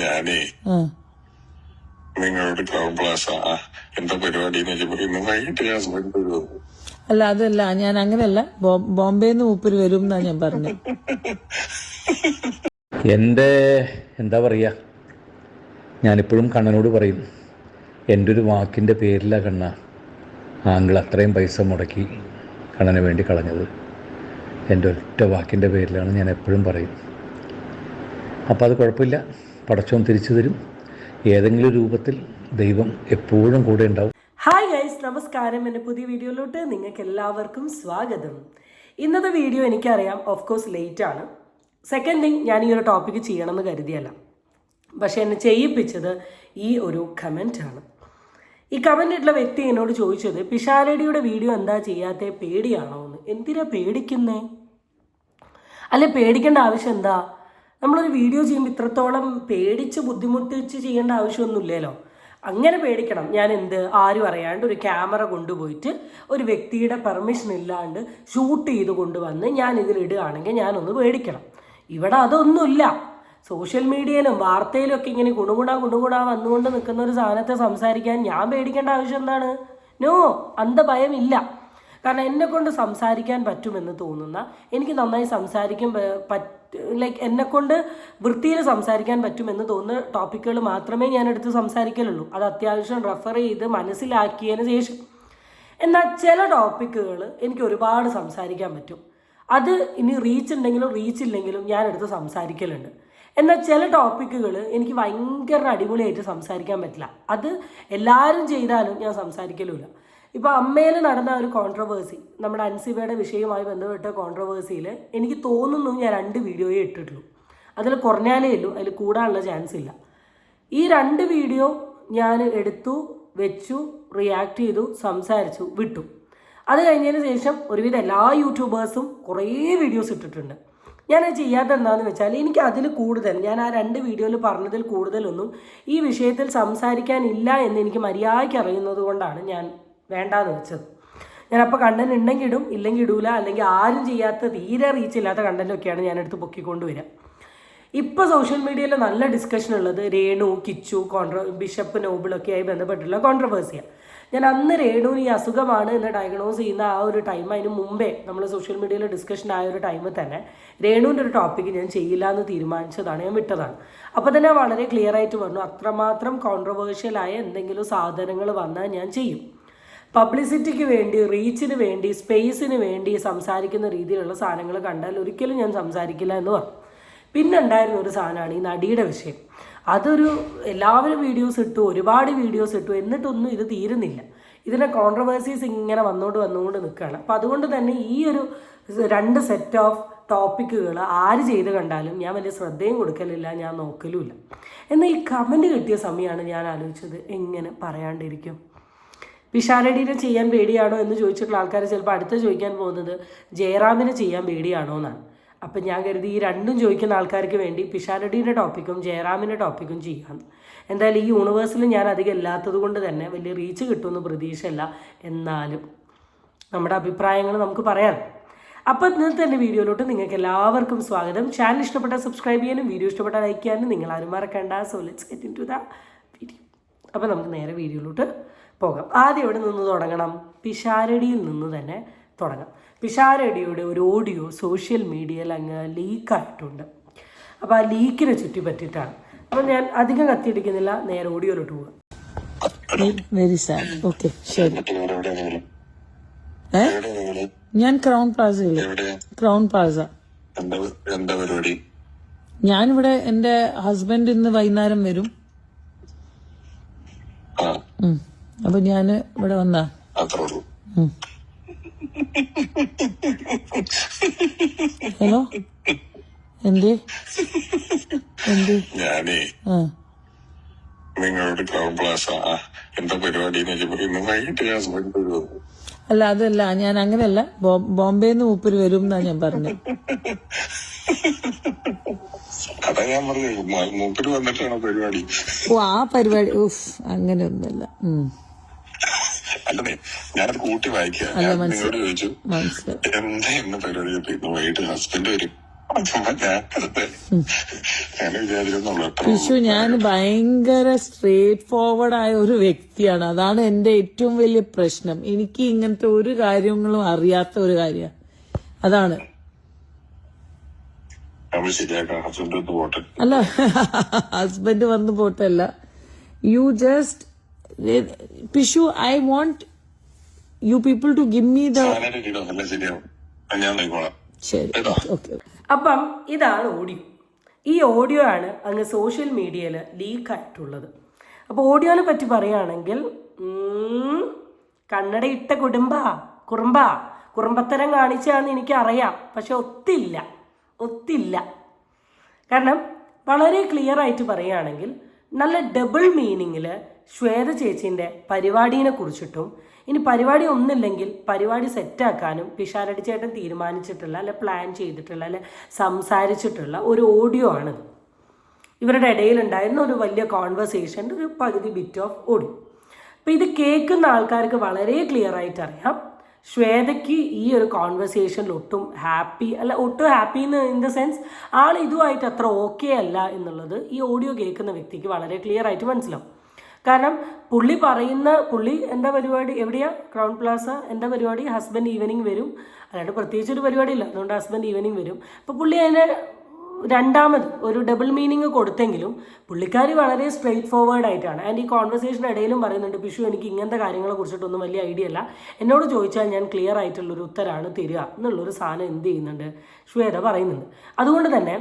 ഞാനേ നിങ്ങളോട് crown Plaza എന്താ പരിപാടി ഇന്ന് വൈകിട്ട് ഹസ്ബൻഡ് വരുമോ? അല്ല അതല്ല, ഞാൻ അങ്ങനെയല്ല, ബോംബെന്ന് മൂപ്പര് വരും എന്നാ ഞാൻ പറഞ്ഞത്. എന്താ പറയുക, ഞാനിപ്പോഴും കണ്ണനോട് പറയും, എൻ്റെ ഒരു വാക്കിൻ്റെ പേരിലാണ് കണ്ണ ആങ്കിൾ അത്രയും പൈസ മുടക്കി കണ്ണന് വേണ്ടി കളഞ്ഞത്. എൻ്റെ ഒറ്റ വാക്കിൻ്റെ പേരിലാണ് ഞാൻ എപ്പോഴും പറയും. അപ്പോൾ അത് കുഴപ്പമില്ല, പടച്ചോൻ തിരിച്ചു തരും. ഏതെങ്കിലും രൂപത്തിൽ ദൈവം എപ്പോഴും കൂടെ ഉണ്ടാവും. ഹായ് ഗൈസ്, നമസ്കാരം. എൻ്റെ പുതിയ വീഡിയോയിലോട്ട് നിങ്ങൾക്ക് എല്ലാവർക്കും സ്വാഗതം. ഇന്നത്തെ വീഡിയോ എനിക്കറിയാം ഓഫ് കോഴ്സ് ലേറ്റ് ആണ്. സെക്കൻഡ് തിങ്, ഞാൻ ഈ ഒരു ടോപ്പിക്ക് ചെയ്യണമെന്ന് കരുതിയല്ല, പക്ഷെ എന്നെ ചെയ്യിപ്പിച്ചത് ഈ ഒരു കമൻറ്റാണ്. ഈ കമൻ്റ് ഇട്ടുള്ള വ്യക്തി എന്നോട് ചോദിച്ചത്, പിഷാരടിയുടെ വീഡിയോ എന്താ ചെയ്യാത്തേ, പേടിയാണോ എന്ന്. എന്തിനാ പേടിക്കുന്നേ? അല്ലെ, പേടിക്കേണ്ട ആവശ്യം എന്താ? നമ്മളൊരു വീഡിയോ ചെയ്യുമ്പോൾ ഇത്രത്തോളം പേടിച്ച് ബുദ്ധിമുട്ടിച്ച് ചെയ്യേണ്ട ആവശ്യമൊന്നുമില്ലല്ലോ. അങ്ങനെ പേടിക്കണം. ഞാൻ ആരും അറിയാണ്ട് ഒരു ക്യാമറ കൊണ്ടുപോയിട്ട് ഒരു വ്യക്തിയുടെ പെർമിഷൻ ഇല്ലാണ്ട് ഷൂട്ട് ചെയ്ത് കൊണ്ടുവന്ന് ഞാൻ ഇതിലിടുകയാണെങ്കിൽ ഞാനൊന്ന് പേടിക്കണം. ഇവിടെ അതൊന്നുമില്ല. സോഷ്യൽ മീഡിയയിലും വാർത്തയിലും ഒക്കെ ഇങ്ങനെ ഗുണഗുണ വന്നുകൊണ്ട് നിൽക്കുന്ന ഒരു സാധനത്തെ സംസാരിക്കാൻ ഞാൻ പേടിക്കേണ്ട ആവശ്യം എന്താണ്? നോ, അന്ത ഭയമില്ല. കാരണം എന്നെക്കൊണ്ട് സംസാരിക്കാൻ പറ്റുമെന്ന് തോന്നുന്ന, എനിക്ക് നന്നായി സംസാരിക്കാൻ എന്നെക്കൊണ്ട് വൃത്തിയിൽ സംസാരിക്കാൻ പറ്റുമെന്ന് തോന്നുന്ന ടോപ്പിക്കുകൾ മാത്രമേ ഞാൻ എടുത്ത് സംസാരിക്കലുള്ളൂ. അത് അത്യാവശ്യം റെഫർ ചെയ്ത് മനസ്സിലാക്കിയതിന് ശേഷം. എന്നാൽ ചില ടോപ്പിക്കുകൾ എനിക്ക് ഒരുപാട് സംസാരിക്കാൻ പറ്റും. അത് ഇനി റീച്ച് ഉണ്ടെങ്കിലും റീച്ച് ഇല്ലെങ്കിലും ഞാൻ എടുത്ത് സംസാരിക്കലുണ്ട്. എന്നാൽ ചില ടോപ്പിക്കുകൾ എനിക്ക് ഭയങ്കര അടിപൊളിയായിട്ട് സംസാരിക്കാൻ പറ്റില്ല. അത് എല്ലാവരും ചെയ്താലും ഞാൻ സംസാരിക്കലുമില്ല. ഇപ്പോൾ അമ്മയിൽ നടന്ന ഒരു കോൺട്രവേഴ്സി, നമ്മുടെ അൻസിബയുടെ വിഷയവുമായി ബന്ധപ്പെട്ട കോൺട്രവേഴ്സിയിൽ എനിക്ക് തോന്നുന്നു ഞാൻ 2 വീഡിയോയെ ഇട്ടിട്ടുള്ളൂ. അതിൽ കുറഞ്ഞാലേ ഉള്ളൂ, അതിൽ കൂടാനുള്ള ചാൻസ് ഇല്ല. ഈ 2 വീഡിയോ ഞാൻ എടുത്തു, വെച്ചു, റിയാക്ട് ചെയ്തു, സംസാരിച്ചു, വിട്ടു. അത് കഴിഞ്ഞതിന് ശേഷം ഒരുവിധം എല്ലാ യൂട്യൂബേഴ്സും കുറേ വീഡിയോസ് ഇട്ടിട്ടുണ്ട്. ഞാനത് ചെയ്യാത്ത എന്താണെന്ന് വെച്ചാൽ, എനിക്ക് അതിൽ കൂടുതൽ, ഞാൻ ആ 2 വീഡിയോയിൽ പറഞ്ഞതിൽ കൂടുതലൊന്നും ഈ വിഷയത്തിൽ സംസാരിക്കാനില്ല എന്ന് എനിക്ക് മര്യാദയ്ക്ക് അറിയുന്നത് കൊണ്ടാണ് ഞാൻ വേണ്ടാന്ന് വെച്ചത്. ഞാനപ്പോൾ കണ്ടന്റ് ഉണ്ടെങ്കിൽ ഇടും, ഇല്ലെങ്കിൽ ഇടൂല. അല്ലെങ്കിൽ ആരും ചെയ്യാത്ത, തീരെ റീച്ച് ഇല്ലാത്ത കണ്ടന്റൊക്കെയാണ് ഞാനെടുത്ത് പൊക്കിക്കൊണ്ടുവരിക. ഇപ്പോൾ സോഷ്യൽ മീഡിയയിൽ നല്ല ഡിസ്കഷൻ ഉള്ളത് രേണു, കിച്ചു, ബിഷപ്പ് നോബിളൊക്കെ ആയി ബന്ധപ്പെട്ടുള്ള കോൺട്രവേഴ്സിയാണ്. ഞാൻ അന്ന് രേണുവിന് ഈ അസുഖമാണ് എന്ന് ഡയഗ്നോസ് ചെയ്യുന്ന ആ ഒരു ടൈം, അതിന് മുമ്പേ നമ്മൾ സോഷ്യൽ മീഡിയയിൽ ഡിസ്കഷൻ ആയ ഒരു ടൈമിൽ തന്നെ രേണുവിൻ്റെ ഒരു ടോപ്പിക്ക് ഞാൻ ചെയ്യില്ല എന്ന് തീരുമാനിച്ചതാണ്, ഞാൻ വിട്ടതാണ്. അപ്പോൾ തന്നെ വളരെ ക്ലിയർ ആയിട്ട് പറഞ്ഞു, അത്രമാത്രം കോൺട്രവേഴ്ഷ്യലായ എന്തെങ്കിലും സാധനങ്ങൾ വന്നാൽ ഞാൻ ചെയ്യും. പബ്ലിസിറ്റിക്ക് വേണ്ടി, റീച്ചിന് വേണ്ടി, സ്പേസിന് വേണ്ടി സംസാരിക്കുന്ന രീതിയിലുള്ള സാധനങ്ങൾ കണ്ടാൽ ഒരിക്കലും ഞാൻ സംസാരിക്കില്ല എന്ന് പറഞ്ഞു. പിന്നെ ഉണ്ടായിരുന്ന ഒരു സാധനമാണ് ഈ നടിയുടെ വിഷയം. അതൊരു എല്ലാവരും വീഡിയോസ് ഇട്ടു, ഒരുപാട് വീഡിയോസ് ഇട്ടു, എന്നിട്ടൊന്നും ഇത് തീരുന്നില്ല. ഇതിൻ്റെ കോൺട്രവേഴ്സീസ് ഇങ്ങനെ വന്നുകൊണ്ട് നിൽക്കുകയാണ്. അപ്പോൾ അതുകൊണ്ട് തന്നെ ഈ ഒരു 2 സെറ്റ് ഓഫ് ടോപ്പിക്കുകൾ ആര് ചെയ്ത് കണ്ടാലും ഞാൻ വലിയ ശ്രദ്ധയും കൊടുക്കലില്ല, ഞാൻ നോക്കലുമില്ല. എന്നാൽ ഈ കമൻറ്റ് കിട്ടിയ സമയമാണ് ഞാൻ ആലോചിച്ചത്, എങ്ങനെ പറയാണ്ടിരിക്കും. പിഷാരടിനെ ചെയ്യാൻ പേടിയാണോ എന്ന് ചോദിച്ചിട്ടുള്ള ആൾക്കാർ ചിലപ്പോൾ അടുത്ത് ചോദിക്കാൻ പോകുന്നത് ജയറാമിനെ ചെയ്യാൻ പേടിയാണോ എന്നാണ്. അപ്പം ഞാൻ കരുതി ഈ 2ഉം ചോദിക്കുന്ന ആൾക്കാർക്ക് വേണ്ടി പിഷാരടിയുടെ ടോപ്പിക്കും ജയറാമിൻ്റെ ടോപ്പിക്കും ചെയ്യാം. എന്തായാലും ഈ യൂണിവേഴ്സിൽ ഞാൻ അധികം ഇല്ലാത്തത് കൊണ്ട് തന്നെ വലിയ റീച്ച് കിട്ടുമെന്ന് പ്രതീക്ഷയല്ല. എന്നാലും നമ്മുടെ അഭിപ്രായങ്ങൾ നമുക്ക് പറയാം. അപ്പോൾ ഇന്നത്തെ തന്നെ വീഡിയോയിലോട്ട് നിങ്ങൾക്ക് എല്ലാവർക്കും സ്വാഗതം. ചാനൽ ഇഷ്ടപ്പെട്ടാൽ സബ്സ്ക്രൈബ് ചെയ്യാനും വീഡിയോ ഇഷ്ടപ്പെട്ടാൽ ലൈക്ക് ചെയ്യാനും നിങ്ങളാരും മറക്കണ്ട. So let's get into the video. അപ്പോൾ നമുക്ക് നേരെ വീഡിയോയിലോട്ട് പോകാം. ആദ്യം എവിടെ നിന്ന് തുടങ്ങണം? പിഷാരടിയിൽ നിന്ന് തന്നെ തുടങ്ങാം. പിഷാരടിയുടെ ഒരു ഓഡിയോ സോഷ്യൽ മീഡിയയിൽ അങ്ങ് ലീക്കായിട്ടുണ്ട്. അപ്പോൾ ആ ലീക്കിനെ ചുറ്റിപ്പറ്റിയിട്ടാണ്. അപ്പോൾ ഞാൻ അധികം കത്തിയടിക്കുന്നില്ല, നേരെ ഓഡിയോയിലോട്ട് പോകാം. Very sad. ഓക്കെ, ശരി. ഞാൻ ക്രൗൺ പ്ലാസയിൽ. Crown Plaza. ഞാനിവിടെ, എൻ്റെ ഹസ്ബൻഡ് ഇന്ന് വൈകുന്നേരം വരും. അപ്പൊ ഞാന് ഇവിടെ വന്നാ. ഹലോ, എന്തേ? ഞാനേ നിങ്ങളോട് ക്രൗൺ പ്ലാസ എന്താ പരിപാടി ഇന്ന് വൈകിട്ട് ഹസ്ബൻഡ് വരുമോ? അല്ല അതല്ല, ഞാൻ അങ്ങനെയല്ല, ബോംബെന്ന് മൂപ്പര് വരും എന്നാ ഞാൻ പറഞ്ഞത്. അതാ ഞാൻ പറഞ്ഞത്, മൂപ്പര് വന്നിട്ടാണോ പരിപാടി? ഓ, ആ പരിപാടി. ഓഫ്, അങ്ങനെയൊന്നുമല്ല. അല്ലേ, ഞാനത് കൂട്ടി വായിക്കാം. നിങ്ങളോട് ചോദിച്ചു എന്താ പരിപാടി, വൈകിട്ട് ഹസ്ബൻഡ് വരും. ഞാൻ വിചാരിക്കുന്നുള്ളൂ എത്ര വിഷു ഞാൻ ഭയങ്കര സ്ട്രേറ്റ് ഫോർവേഡ് ആയ ഒരു വ്യക്തിയാണ്. അതാണ് എന്റെ ഏറ്റവും വലിയ പ്രശ്നം. എനിക്ക് ഇങ്ങനത്തെ ഒരു കാര്യങ്ങളും അറിയാത്ത ഒരു കാര്യമാണ്. അതാണ്. നമ്മൾ ശരിയാക്കാം. ഹസ്ബൻഡ് ഒന്ന് പോട്ടെ. അല്ല, ഹസ്ബൻഡ് വന്നു പോട്ടല്ല. യു ജസ്റ്റ് പിഷു, I want you people to give me the എല്ലാം ശരിയാവും. ഞാൻ നോക്കിക്കോളാം. ശരി, ഓക്കെ. അപ്പം ഇതാണ് ഓഡിയോ. ഈ ഓഡിയോ ആണ് അങ്ങ് സോഷ്യൽ മീഡിയയിൽ ലീക്കായിട്ടുള്ളത്. അപ്പോൾ ഓഡിയോനെ പറ്റി പറയുകയാണെങ്കിൽ കണ്ണടയിട്ട കുറുമ്പത്തരം കാണിച്ചാന്ന് എനിക്കറിയാം. പക്ഷെ ഒത്തില്ല. കാരണം വളരെ ക്ലിയർ ആയിട്ട് പറയുകയാണെങ്കിൽ നല്ല ഡബിൾ മീനിങ്ങിൽ ശ്വേത ചേച്ചീൻ്റെ പരിപാടിയെ കുറിച്ചിട്ടും ഇനി പരിപാടി ഒന്നില്ലെങ്കിൽ പരിപാടി സെറ്റാക്കാനും പിഷാരടി ചേട്ടൻ തീരുമാനിച്ചിട്ടുള്ള അല്ലെ പ്ലാൻ ചെയ്തിട്ടുള്ള അല്ലെ സംസാരിച്ചിട്ടുള്ള ഒരു ഓഡിയോ ആണിത്. ഇവരുടെ ഇടയിലുണ്ടായിരുന്ന ഒരു വലിയ കോൺവെർസേഷൻ്റെ ഒരു പകുതി ബിറ്റ് ഓഫ് ഓഡിയോ. അപ്പോൾ ഇത് കേൾക്കുന്ന ആൾക്കാർക്ക് വളരെ ക്ലിയർ ആയിട്ട് അറിയാം ശ്വേതയ്ക്ക് ഈ ഒരു കോൺവെർസേഷനിൽ ഒട്ടും ഹാപ്പി ഇൻ ദ സെൻസ് ആൾ ഇതുമായിട്ട് അത്ര ഓക്കെ അല്ല എന്നുള്ളത് ഈ ഓഡിയോ കേൾക്കുന്ന വ്യക്തിക്ക് വളരെ ക്ലിയർ ആയിട്ട് മനസ്സിലാവും. കാരണം പുള്ളി എന്താ പരിപാടി, എവിടെയാ, ക്രൗൺ പ്ലാസ, എന്താ പരിപാടി, ഹസ്ബൻഡ് ഈവനിങ് വരും, അല്ലാണ്ട് പ്രത്യേകിച്ചൊരു പരിപാടിയില്ല, അതുകൊണ്ട് ഹസ്ബൻഡ് ഈവനിങ് വരും. അപ്പോൾ പുള്ളി അതിന് രണ്ടാമത് ഒരു ഡബിൾ മീനിങ് കൊടുത്തെങ്കിലും പുള്ളിക്കാരി വളരെ സ്ട്രെയിറ്റ് ഫോർവേഡ് ആയിട്ടാണ്. ആൻഡ് ഈ കോൺവെർസേഷൻ ഇടയിലും പറയുന്നുണ്ട്, പിഷു എനിക്ക് ഇങ്ങനത്തെ കാര്യങ്ങളെ കുറിച്ചിട്ടൊന്നും വലിയ ഐഡിയ അല്ല, എന്നോട് ചോദിച്ചാൽ ഞാൻ ക്ലിയർ ആയിട്ടുള്ളൊരു ഉത്തരമാണ് തരിക എന്നുള്ളൊരു സാധനം എന്ത് ചെയ്യുന്നുണ്ട്, ശ്വേത പറയുന്നുണ്ട്. അതുകൊണ്ട് തന്നെ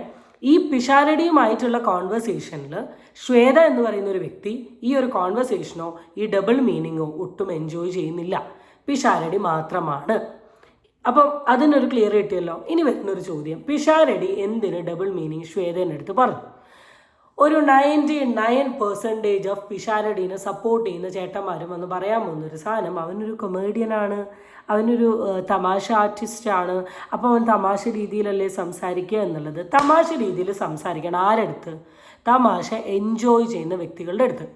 ഈ പിഷാരടിയുമായിട്ടുള്ള കോൺവെർസേഷനിൽ ശ്വേത എന്ന് പറയുന്ന ഒരു വ്യക്തി ഈ ഒരു കോൺവെർസേഷനോ ഈ ഡബിൾ മീനിങ്ങോ ഒട്ടും എൻജോയ് ചെയ്യുന്നില്ല, പിഷാരടി മാത്രമാണ്. അപ്പം അതിനൊരു ക്ലിയർ കിട്ടിയല്ലോ. ഇനി വരുന്നൊരു ചോദ്യം, പിഷാരടി എന്തിന് ഡബിൾ മീനിങ് ശ്വേതേൻ്റെ അടുത്ത് പറഞ്ഞു? ഒരു 99% ഓഫ് പിഷാരടീനെ സപ്പോർട്ട് ചെയ്യുന്ന ചേട്ടന്മാരും എന്ന് പറയാൻ പോകുന്നൊരു സാധനം, അവനൊരു കൊമേഡിയനാണ്, അവനൊരു തമാശ ആർട്ടിസ്റ്റാണ്, അപ്പോൾ അവൻ തമാശ രീതിയിലല്ലേ സംസാരിക്കുക എന്നുള്ളത്. തമാശ രീതിയിൽ സംസാരിക്കണം ആരെടുത്ത്? തമാശ എൻജോയ് ചെയ്യുന്ന വ്യക്തികളുടെ അടുത്ത്.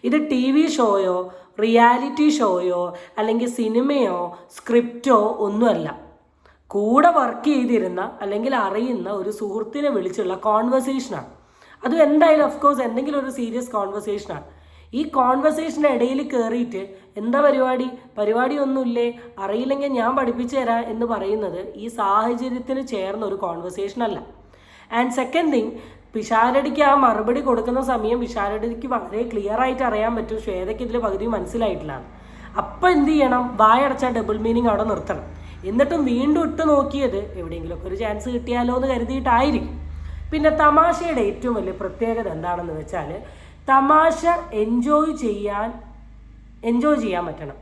ഇത് TV ഷോയോ റിയാലിറ്റി ഷോയോ അല്ലെങ്കിൽ സിനിമയോ സ്ക്രിപ്റ്റോ ഒന്നുമല്ല. കൂടെ വർക്ക് ചെയ്തിരുന്ന അല്ലെങ്കിൽ അറിയുന്ന ഒരു സുഹൃത്തിനെ വിളിച്ചുള്ള കോൺവെർസേഷനാണ്. അതും എന്തായാലും ഓഫ്കോഴ്സ് എന്തെങ്കിലും ഒരു സീരിയസ് കോൺവെർസേഷനാണ്. ഈ കോൺവെർസേഷൻ്റെ ഇടയിൽ കയറിയിട്ട് എന്താ പരിപാടി ഒന്നുമില്ലേ, അറിയില്ലെങ്കിൽ ഞാൻ പഠിപ്പിച്ചു തരാം എന്ന് പറയുന്നത് ഈ സാഹചര്യത്തിന് ചേർന്ന ഒരു കോൺവെർസേഷൻ അല്ല. ആൻഡ് സെക്കൻഡ് തിങ്, പിഷാരടിക്ക് ആ മറുപടി കൊടുക്കുന്ന സമയം പിഷാരടിക്ക് വളരെ ക്ലിയർ ആയിട്ട് അറിയാൻ പറ്റും ശ്വേതയ്ക്ക് ഇതിൽ പകുതി മനസ്സിലായിട്ടില്ല. അപ്പം എന്ത് ചെയ്യണം? വായടച്ച ഡബിൾ മീനിങ് അവിടെ നിർത്തണം. എന്നിട്ടും വീണ്ടും ഇട്ട് നോക്കിയത് എവിടെയെങ്കിലുമൊക്കെ ഒരു ചാൻസ് കിട്ടിയാലോ എന്ന് കരുതിയിട്ടായിരിക്കും. പിന്നെ തമാശയുടെ ഏറ്റവും വലിയ പ്രത്യേകത എന്താണെന്ന് വെച്ചാൽ തമാശ എൻജോയ് ചെയ്യാൻ പറ്റണം.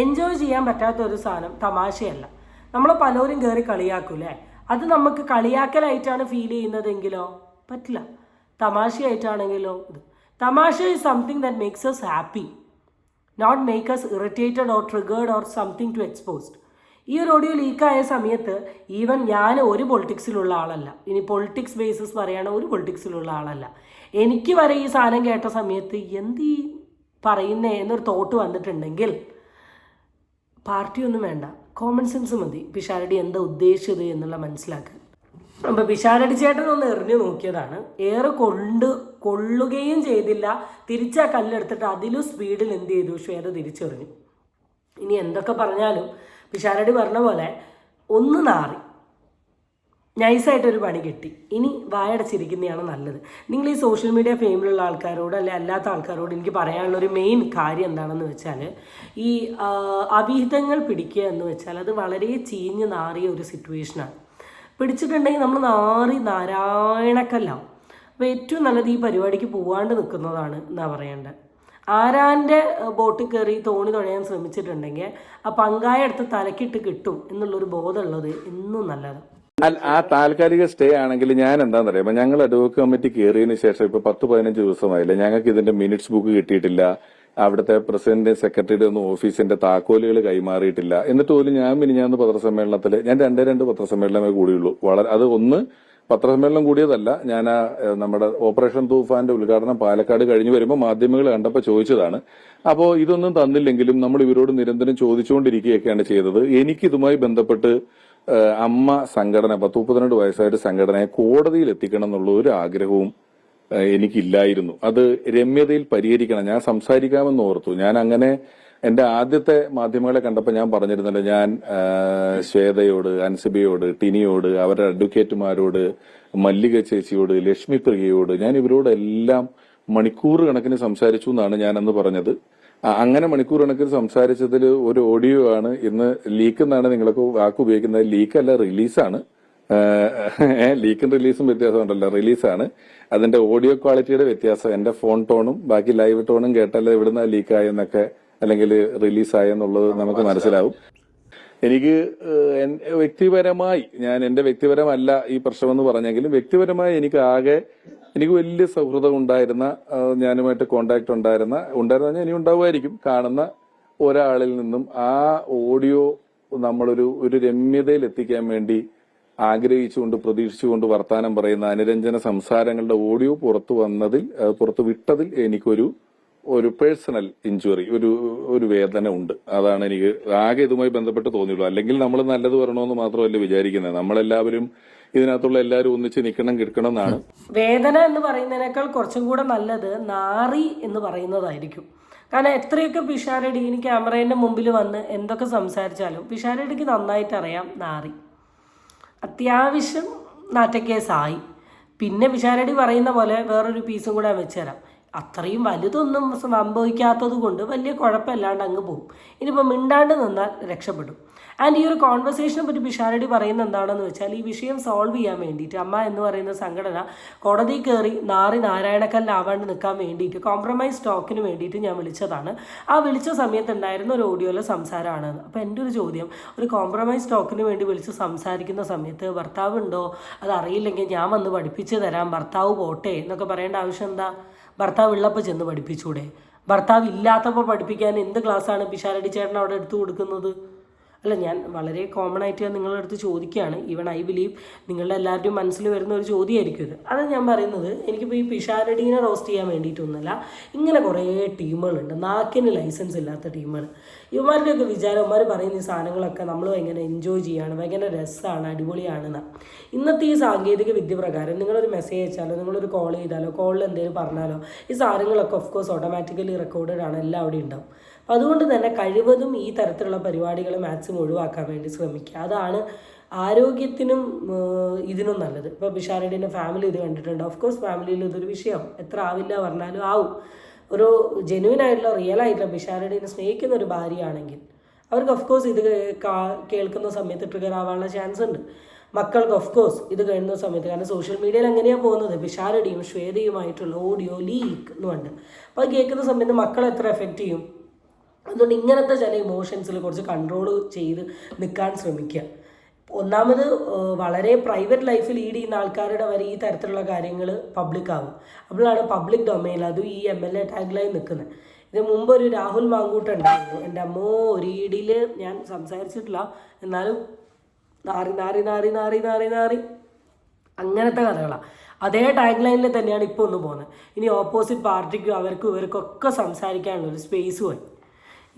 എൻജോയ് ചെയ്യാൻ പറ്റാത്ത ഒരു സാധനം തമാശയല്ല. നമ്മൾ പലരും കയറി കളിയാക്കൂലേ, അത് നമുക്ക് കളിയാക്കലായിട്ടാണ് ഫീൽ ചെയ്യുന്നതെങ്കിലോ പറ്റില്ല. തമാശയായിട്ടാണെങ്കിലോ തമാശ is something that makes us happy, not make us irritated or triggered or something to exposed. ഈ ഒരു ഓഡിയോ ലീക്കായ സമയത്ത് ഈവൻ ഞാൻ ഒരു പൊളിറ്റിക്സിലുള്ള ആളല്ല, ഇനി പൊളിറ്റിക്സ് ബേസിസ് പറയുകയാണ്, ഒരു പൊളിറ്റിക്സിലുള്ള ആളല്ല, എനിക്ക് വരെ ഈ സാധനം കേട്ട സമയത്ത് എന്ത് പറയുന്നേ എന്നൊരു തോട്ട് വന്നിട്ടുണ്ടെങ്കിൽ പാർട്ടിയൊന്നും വേണ്ട, കോമൺ സെൻസ് മതി പിഷാരടി എന്താ ഉദ്ദേശിച്ചത് എന്നുള്ള മനസ്സിലാക്കുക. അപ്പോൾ പിഷാരടി ചേട്ടൻ ഒന്ന് എറിഞ്ഞു നോക്കിയതാണ്, ഏറെ കൊള്ളുകയും ചെയ്തില്ല, തിരിച്ചാ കല്ലെടുത്തിട്ട് അതിലും സ്പീഡിൽ എന്ത് ചെയ്തു, ശ്വേത തിരിച്ചെറിഞ്ഞു. ഇനി എന്തൊക്കെ പറഞ്ഞാലും പിഷാരടി പറഞ്ഞ പോലെ ഒന്ന് നാറി നൈസായിട്ടൊരു പണി കിട്ടി, ഇനി വായടച്ചിരിക്കുന്നതാണ് നല്ലത്. നിങ്ങൾ ഈ സോഷ്യൽ മീഡിയ ഫെയിമിലുള്ള ആൾക്കാരോട് അല്ലെ അല്ലാത്ത ആൾക്കാരോട് എനിക്ക് പറയാനുള്ളൊരു മെയിൻ കാര്യം എന്താണെന്ന് വെച്ചാൽ, ഈ അവിഹിതങ്ങൾ പിടിക്കുക എന്ന് വെച്ചാൽ അത് വളരെ ചീഞ്ഞ് നാറിയ ഒരു സിറ്റുവേഷനാണ്. പിടിച്ചിട്ടുണ്ടെങ്കിൽ നമ്മൾ നാരായണക്കല്ലാവും. അപ്പോൾ ഏറ്റവും നല്ലത് ഈ പരിപാടിക്ക് പോവാണ്ട് നിൽക്കുന്നതാണ് എന്നാ പറയേണ്ടത്. ആരാൻ്റെ ബോട്ടിൽ കയറി തോണി തുഴയാൻ ശ്രമിച്ചിട്ടുണ്ടെങ്കിൽ ആ പങ്കായ എടുത്ത് തലക്കിട്ട് കിട്ടും എന്നുള്ളൊരു ബോധമുള്ളത് എന്നും നല്ലത്. ആ താൽക്കാലിക സ്റ്റേ ആണെങ്കിൽ ഞാൻ എന്താണെന്ന് അറിയാം, ഞങ്ങൾ അഡ്വക്കേറ്റ് കമ്മിറ്റി കയറിയതിന് ശേഷം ഇപ്പൊ 10-15 ദിവസമായില്ല, ഞങ്ങൾക്ക് ഇതിന്റെ മിനിറ്റ്സ് ബുക്ക് കിട്ടിയിട്ടില്ല, അവിടുത്തെ പ്രസിഡന്റ് സെക്രട്ടറിയുടെ ഒന്നും ഓഫീസിന്റെ താക്കോലുകൾ കൈമാറിയിട്ടില്ല. എന്നിട്ട് പോലും ഞാൻ മിനിഞ്ഞാന്ന് പത്രസമ്മേളനത്തിൽ ഞാൻ രണ്ട് പത്രസമ്മേളനമേ കൂടിയുള്ളൂ. അത് ഒന്ന് പത്രസമ്മേളനം കൂടിയതല്ല, ഞാൻ നമ്മുടെ ഓപ്പറേഷൻ തൂഫാന്റെ ഉദ്ഘാടനം പാലക്കാട് കഴിഞ്ഞു വരുമ്പോൾ മാധ്യമങ്ങൾ കണ്ടപ്പോൾ ചോദിച്ചതാണ്. അപ്പോൾ ഇതൊന്നും തന്നില്ലെങ്കിലും നമ്മൾ ഇവരോട് നിരന്തരം ചോദിച്ചുകൊണ്ടിരിക്കുകയൊക്കെയാണ് ചെയ്തത്. എനിക്ക് ഇതുമായി ബന്ധപ്പെട്ട് അമ്മ സംഘടന 10-32 വയസ്സായിട്ട് സംഘടനയെ കോടതിയിൽ എത്തിക്കണം എന്നുള്ള ഒരു ആഗ്രഹവും എനിക്കില്ലായിരുന്നു. അത് രമ്യതയിൽ പരിഹരിക്കണം. ഞാൻ സംസാരിക്കാമെന്ന് ഓർത്തു. ഞാൻ അങ്ങനെ എന്റെ ആദ്യത്തെ മാധ്യമങ്ങളെ കണ്ടപ്പോൾ ഞാൻ പറഞ്ഞിരുന്നല്ലോ, ഞാൻ ശ്വേതയോട്, അൻസിബയോട്, ടിനിയോട്, അവരുടെ അഡ്വക്കേറ്റുമാരോട്, മല്ലിക ചേച്ചിയോട്, ലക്ഷ്മി പ്രിയയോട്, ഞാൻ ഇവരോടെല്ലാം മണിക്കൂർ കണക്കിന് സംസാരിച്ചു എന്നാണ് ഞാൻ അന്ന് പറഞ്ഞത്. അങ്ങനെ മണിക്കൂർ കണക്കിന് സംസാരിച്ചതിൽ ഒരു ഓഡിയോ ആണ് ഇന്ന് ലീക്ക് എന്നാണ് നിങ്ങളൊക്കെ വാക്ക് ഉപയോഗിക്കുന്നത്. ലീക്കല്ല, റിലീസാണ്. ലീക്കും റിലീസും വ്യത്യാസമുണ്ടല്ലോ. റിലീസാണ്. അതിന്റെ ഓഡിയോ ക്വാളിറ്റിയുടെ വ്യത്യാസം. എന്റെ ഫോൺ ടോണും ബാക്കി ലൈവ് ടോണും കേട്ടാൽ എവിടുന്ന ലീക്കായെന്നൊക്കെ അല്ലെങ്കിൽ റിലീസായെന്നുള്ളത് നമുക്ക് മനസ്സിലാവും. എനിക്ക് വ്യക്തിപരമായി, ഞാൻ എന്റെ വ്യക്തിപരമല്ല ഈ പ്രശ്നമെന്ന് പറഞ്ഞെങ്കിലും വ്യക്തിപരമായി എനിക്ക് വലിയ സൗഹൃദം ഉണ്ടായിരുന്ന, ഞാനുമായിട്ട് കോണ്ടാക്ട് ഉണ്ടായിരുന്ന ഇനി ഉണ്ടാവുമായിരിക്കും, കാണുന്ന ഒരാളിൽ നിന്നും ആ ഓഡിയോ നമ്മളൊരു രമ്യതയിൽ എത്തിക്കാൻ വേണ്ടി ആഗ്രഹിച്ചുകൊണ്ട് പ്രതീക്ഷിച്ചുകൊണ്ട് വർത്താനം പറയുന്ന അനുരഞ്ജന സംസാരങ്ങളുടെ ഓഡിയോ പുറത്തു വിട്ടതിൽ എനിക്കൊരു പേഴ്സണൽ ഇഞ്ചുറി, ഒരു വേദന ഉണ്ട്. അതാണ് എനിക്ക് ആകെ ഇതുമായി ബന്ധപ്പെട്ട് തോന്നിയുള്ളൂ. അല്ലെങ്കിൽ നമ്മൾ നല്ലത് പറയണമെന്ന് മാത്രമല്ല വിചാരിക്കുന്നത്, നമ്മളെല്ലാവരും ഇതിനകത്തുള്ള എല്ലാവരും ഒന്നിച്ച് നിൽക്കണം കിടക്കണം എന്നാണ്. വേദന എന്ന് പറയുന്നതിനേക്കാൾ കുറച്ചും കൂടെ നല്ലത് നാറി എന്ന് പറയുന്നതായിരിക്കും. കാരണം എത്രയൊക്കെ പിഷാരടി ഇനി ക്യാമറേൻ്റെ മുമ്പിൽ വന്ന് എന്തൊക്കെ സംസാരിച്ചാലും പിഷാരടിക്ക് നന്നായിട്ട് അറിയാം നാറി അത്യാവശ്യം നാറ്റക്കേസായി. പിന്നെ പിഷാരടി പറയുന്ന പോലെ വേറൊരു പീസും കൂടെ വെച്ചുതരാം. അത്രയും വലുതൊന്നും സംഭവിക്കാത്തത് കൊണ്ട് വലിയ കുഴപ്പമില്ലാണ്ട് അങ്ങ് പോകും. ഇനിയിപ്പോൾ മിണ്ടാണ്ട് നിന്നാൽ രക്ഷപ്പെടും. ആൻഡ് ഈ ഒരു കോൺവെർസേഷനെ പറ്റി പിഷാരടി പറയുന്നത് എന്താണെന്ന് വെച്ചാൽ, ഈ വിഷയം സോൾവ് ചെയ്യാൻ വേണ്ടിയിട്ട് അമ്മ എന്ന് പറയുന്ന സംഘടന കോടതി കയറി നാരായണക്കല്ലാവാണ്ട് നിൽക്കാൻ വേണ്ടിയിട്ട് കോംപ്രമൈസ് ടോക്കിന് വേണ്ടിയിട്ട് ഞാൻ വിളിച്ചതാണ്. ആ വിളിച്ച സമയത്ത് ഉണ്ടായിരുന്ന ഒരു ഓഡിയോയിലെ സംസാരമാണ്. അപ്പോൾ എൻ്റെ ഒരു ചോദ്യം, ഒരു കോംപ്രമൈസ് ടോക്കിന് വേണ്ടി വിളിച്ച് സംസാരിക്കുന്ന സമയത്ത് ഭർത്താവ് ഉണ്ടോ അതറിയില്ലെങ്കിൽ ഞാൻ വന്ന് പഠിപ്പിച്ച് തരാം, ഭർത്താവ് പോട്ടെ എന്നൊക്കെ പറയേണ്ട ആവശ്യം എന്താ? ഭർത്താവ് ഉള്ളപ്പോൾ ചെന്ന് പഠിപ്പിച്ചൂടെ? ഭർത്താവ് ഇല്ലാത്തപ്പോൾ പഠിപ്പിക്കാൻ എന്ത് ക്ലാസ്സാണ് പിഷാരടി ചേട്ടൻ അവിടെ എടുത്തു കൊടുക്കുന്നത്? അല്ല, ഞാൻ വളരെ കോമൺ ആയിട്ട് നിങ്ങളുടെ അടുത്ത് ചോദിക്കുകയാണ്. ഈവൻ ഐ ബിലീവ് നിങ്ങളുടെ എല്ലാവരുടെയും മനസ്സിൽ വരുന്ന ഒരു ചോദ്യമായിരിക്കും ഇത്. അത് ഞാൻ പറയുന്നത്, എനിക്കിപ്പോൾ ഈ പിഷാരടീനെ റോസ്റ്റ് ചെയ്യാൻ വേണ്ടിയിട്ടൊന്നുമല്ല. ഇങ്ങനെ കുറേ ടീമുകളുണ്ട്, നാക്കിന് ലൈസൻസ് ഇല്ലാത്ത ടീമുകൾ. ഇവന്മാരുടെയൊക്കെ വിചാരം, ഇവന്മാർ പറയുന്ന ഈ സാധനങ്ങളൊക്കെ നമ്മൾ ഭയങ്കര എൻജോയ് ചെയ്യുകയാണ്, ഭയങ്കര രസമാണ്, അടിപൊളിയാണെന്ന്. ഇന്നത്തെ ഈ സാങ്കേതിക വിദ്യ പ്രകാരം നിങ്ങളൊരു മെസ്സേജ് അയച്ചാലോ, നിങ്ങളൊരു കോൾ ചെയ്താലോ, കോളിൽ എന്തെങ്കിലും പറഞ്ഞാലോ ഈ സാധനങ്ങളൊക്കെ ഓഫ്കോഴ്സ് ഓട്ടോമാറ്റിക്കലി റെക്കോർഡഡ് ആണ്, എല്ലാം അവിടെ ഉണ്ടാവും. അപ്പം അതുകൊണ്ട് തന്നെ കഴിവതും ഈ തരത്തിലുള്ള പരിപാടികൾ മാക്സിമം ഒഴിവാക്കാൻ വേണ്ടി ശ്രമിക്കുക. അതാണ് ആരോഗ്യത്തിനും ഇതിനും നല്ലത്. ഇപ്പോൾ പിഷാരടിൻ്റെ ഫാമിലി ഇത് കണ്ടിട്ടുണ്ട്. ഓഫ്കോഴ്സ് ഫാമിലിയിൽ ഇതൊരു വിഷയം എത്ര ആവില്ല പറഞ്ഞാലും ആവും. ഒരു ജെന്യുവനായിട്ടുള്ള റിയൽ ആയിട്ടുള്ള പിഷാരടിനെ സ്നേഹിക്കുന്ന ഒരു ഭാര്യയാണെങ്കിൽ അവർക്ക് ഓഫ്കോഴ്സ് ഇത് കേൾക്കുന്ന സമയത്ത് ട്രിഗർ ആവാനുള്ള ചാൻസ് ഉണ്ട്. മക്കൾക്ക് ഓഫ്കോഴ്സ് ഇത് കഴിയുന്ന സമയത്ത്, കാരണം സോഷ്യൽ മീഡിയയിൽ എങ്ങനെയാണ് പോകുന്നത്, പിഷാരടിയും ശ്വേതയുമായിട്ടുള്ള ഓഡിയോ ലീക്ക് എന്നുണ്ട്. അപ്പോൾ അത് കേൾക്കുന്ന സമയത്ത് മക്കളെ എത്ര എഫക്റ്റ് ചെയ്യും? അതുകൊണ്ട് ഇങ്ങനത്തെ ചില ഇമോഷൻസിൽ കുറച്ച് കൺട്രോൾ ചെയ്ത് നിൽക്കാൻ ശ്രമിക്കുക. ഒന്നാമത് വളരെ പ്രൈവറ്റ് ലൈഫ് ലീഡ് ചെയ്യുന്ന ആൾക്കാരുടെ വരെ ഈ തരത്തിലുള്ള കാര്യങ്ങൾ പബ്ലിക് ആവും. അപ്പോഴാണ് പബ്ലിക് ഡൊമൈനിൽ അതും ഈ MLA ടാഗ്ലൈൻ നിൽക്കുന്നത്. ഇതിന് മുമ്പ് ഒരു രാഹുൽ മാങ്കൂട്ട ഉണ്ടായിരുന്നു. എൻ്റെ അമ്മോ, ഒരു ഈടിയിൽ ഞാൻ സംസാരിച്ചിട്ടില്ല, എന്നാലും നാറി നാറി നാറി നാറി നാറി നാറി അങ്ങനത്തെ കഥകളാണ്. അതേ ടാഗ് ലൈനിൽ തന്നെയാണ് ഇപ്പോൾ ഒന്ന് പോകുന്നത്. ഇനി ഓപ്പോസിറ്റ് പാർട്ടിക്കും അവർക്കും ഇവർക്കൊക്കെ സംസാരിക്കാനുള്ളൊരു സ്പേസ് പോയി.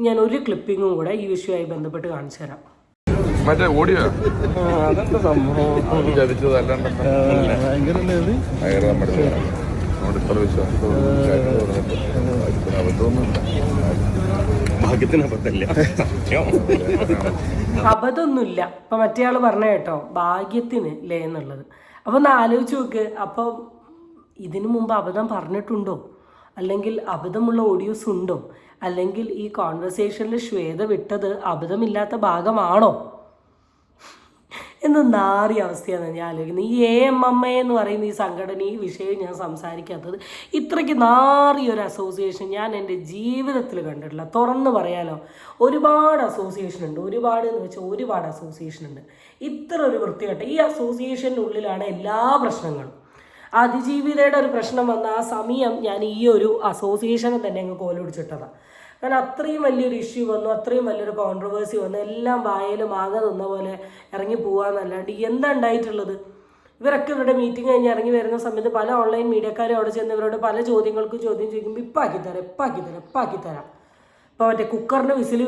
ഞാൻ ഒരു ക്ലിപ്പിങ്ങും കൂടെ ഈ വിഷയവുമായി ബന്ധപ്പെട്ട് കാണിച്ചു തരാം. മറ്റേ ഓഡിയോ അതെന്താ സംഭവം ചതിച്ചതല്ലാണ്ട് അബദ്ധമൊന്നുമില്ല. ഇപ്പം മറ്റേ ആൾ പറഞ്ഞ കേട്ടോ, ഭാഗ്യത്തിന് ലേ എന്നുള്ളത്. അപ്പം ഒന്ന് ആലോചിച്ച് നോക്ക്. അപ്പം ഇതിനു മുമ്പ് അബദ്ധം പറഞ്ഞിട്ടുണ്ടോ? അല്ലെങ്കിൽ അബദ്ധമുള്ള ഓഡിയോസ് ഉണ്ടോ? അല്ലെങ്കിൽ ഈ കോൺവെർസേഷനിൽ ശ്വേത വിട്ടത് അബദ്ധമില്ലാത്ത ഭാഗമാണോ എന്ന് നാറിയ അവസ്ഥയാണ് ഞാൻ ആലോചിക്കുന്നത്. ഈ AMMA എന്ന് പറയുന്ന ഈ സംഘടന, ഈ വിഷയം ഞാൻ സംസാരിക്കാത്തത്, ഇത്രയ്ക്ക് നാറിയൊരു അസോസിയേഷൻ ഞാൻ എൻ്റെ ജീവിതത്തിൽ കണ്ടിട്ടില്ല. തുറന്ന് പറയാലോ, ഒരുപാട് അസോസിയേഷൻ ഉണ്ട്, ഒരുപാട് എന്ന് വെച്ചാൽ ഒരുപാട് അസോസിയേഷൻ ഉണ്ട്. ഇത്ര ഒരു വൃത്തികെട്ട ഈ അസോസിയേഷൻ്റെ ഉള്ളിലാണ് എല്ലാ പ്രശ്നങ്ങളും. അതിജീവിതയുടെ ഒരു പ്രശ്നം വന്ന ആ സമയം ഞാൻ ഈ ഒരു അസോസിയേഷനെ തന്നെ അങ്ങ് കോലൊടിച്ചിട്ടതാണ്. കാരണം അത്രയും വലിയൊരു ഇഷ്യൂ വന്നു, അത്രയും വലിയൊരു കോൺട്രവേഴ്സി വന്നു, എല്ലാം വായലും ആകെ നിന്ന പോലെ ഇറങ്ങി പോകാമെന്നല്ലാണ്ട് എന്താ ഉണ്ടായിട്ടുള്ളത്? ഇവരൊക്കെ ഇവരുടെ മീറ്റിംഗ് കഴിഞ്ഞ് ഇറങ്ങി വരുന്ന സമയത്ത് പല ഓൺലൈൻ മീഡിയക്കാരും അവിടെ ചെന്ന് ഇവരോട് പല ചോദ്യങ്ങൾക്കും ചോദ്യം ചോദിക്കുമ്പോൾ ഇപ്പാക്കിത്തരാം. ഇപ്പോൾ മറ്റേ കുക്കറിന് വിസിൽ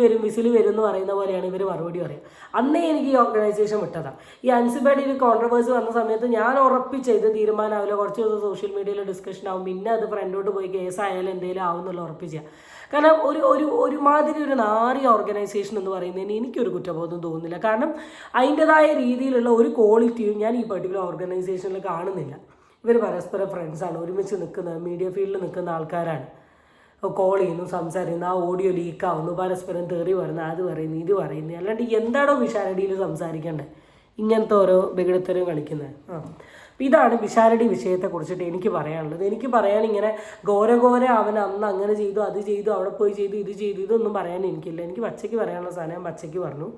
വരും എന്ന് പറയുന്ന പോലെയാണ് ഇവർ മറുപടി പറയുക. അന്നേ എനിക്ക് ഈ ഓർഗനൈസേഷൻ വിട്ടതാണ്. ഈ അൻസിബയുടെ ഒരു കോൺട്രവേഴ്സി വന്ന സമയത്ത് ഞാൻ ഉറപ്പിച്ച ഇത് തീരുമാനമാവില്ല, കുറച്ച് ദിവസം സോഷ്യൽ മീഡിയയിൽ ഡിസ്കഷൻ ആവും, പിന്നെ അത് ഫ്രണ്ടോട്ട് പോയി കേസായാലും എന്തെങ്കിലും ആവും എന്നുള്ള ഉറപ്പിച്ച. കാരണം ഒരുമാതിരി ഒരു നാറിയ ഓർഗനൈസേഷൻ എന്ന് പറയുന്നതിന് എനിക്കൊരു കുറ്റബോധം തോന്നുന്നില്ല. കാരണം അതിൻ്റെതായ രീതിയിലുള്ള ഒരു ക്വാളിറ്റിയും ഞാൻ ഈ പെർട്ടിക്കുലർ ഓർഗനൈസേഷനിൽ കാണുന്നില്ല. ഇവർ പരസ്പരം ഫ്രണ്ട്സാണ്, ഒരുമിച്ച് നിൽക്കുന്ന മീഡിയ ഫീൽഡിൽ നിൽക്കുന്ന ആൾക്കാരാണ്. കോൾ ചെയ്യുന്നു, സംസാരിക്കുന്നു, ആ ഓഡിയോ ലീക്കാവുന്നു, പരസ്പരം തെറി പറയുന്നു, അത് പറയുന്നു, ഇത് പറയുന്നു. അല്ലാണ്ട് എന്താണോ വിശാരടിയിൽ സംസാരിക്കേണ്ടത്? ഇങ്ങനത്തെ ഓരോ ബഹിടത്തരം കളിക്കുന്നത്. അപ്പം ഇതാണ് വിശാരടി വിഷയത്തെക്കുറിച്ചിട്ട് എനിക്ക് പറയാനുള്ളത്. എനിക്ക് പറയാൻ ഇങ്ങനെ ഘോര അവൻ അന്ന് അങ്ങനെ ചെയ്തു, അത് ചെയ്തു, അവിടെ പോയി ചെയ്തു, ഇത് ചെയ്തു, ഇതൊന്നും പറയാൻ എനിക്കില്ല. എനിക്ക് പച്ചയ്ക്ക് പറയാനുള്ള സാധനം ഞാൻ പച്ചയ്ക്ക് പറഞ്ഞു.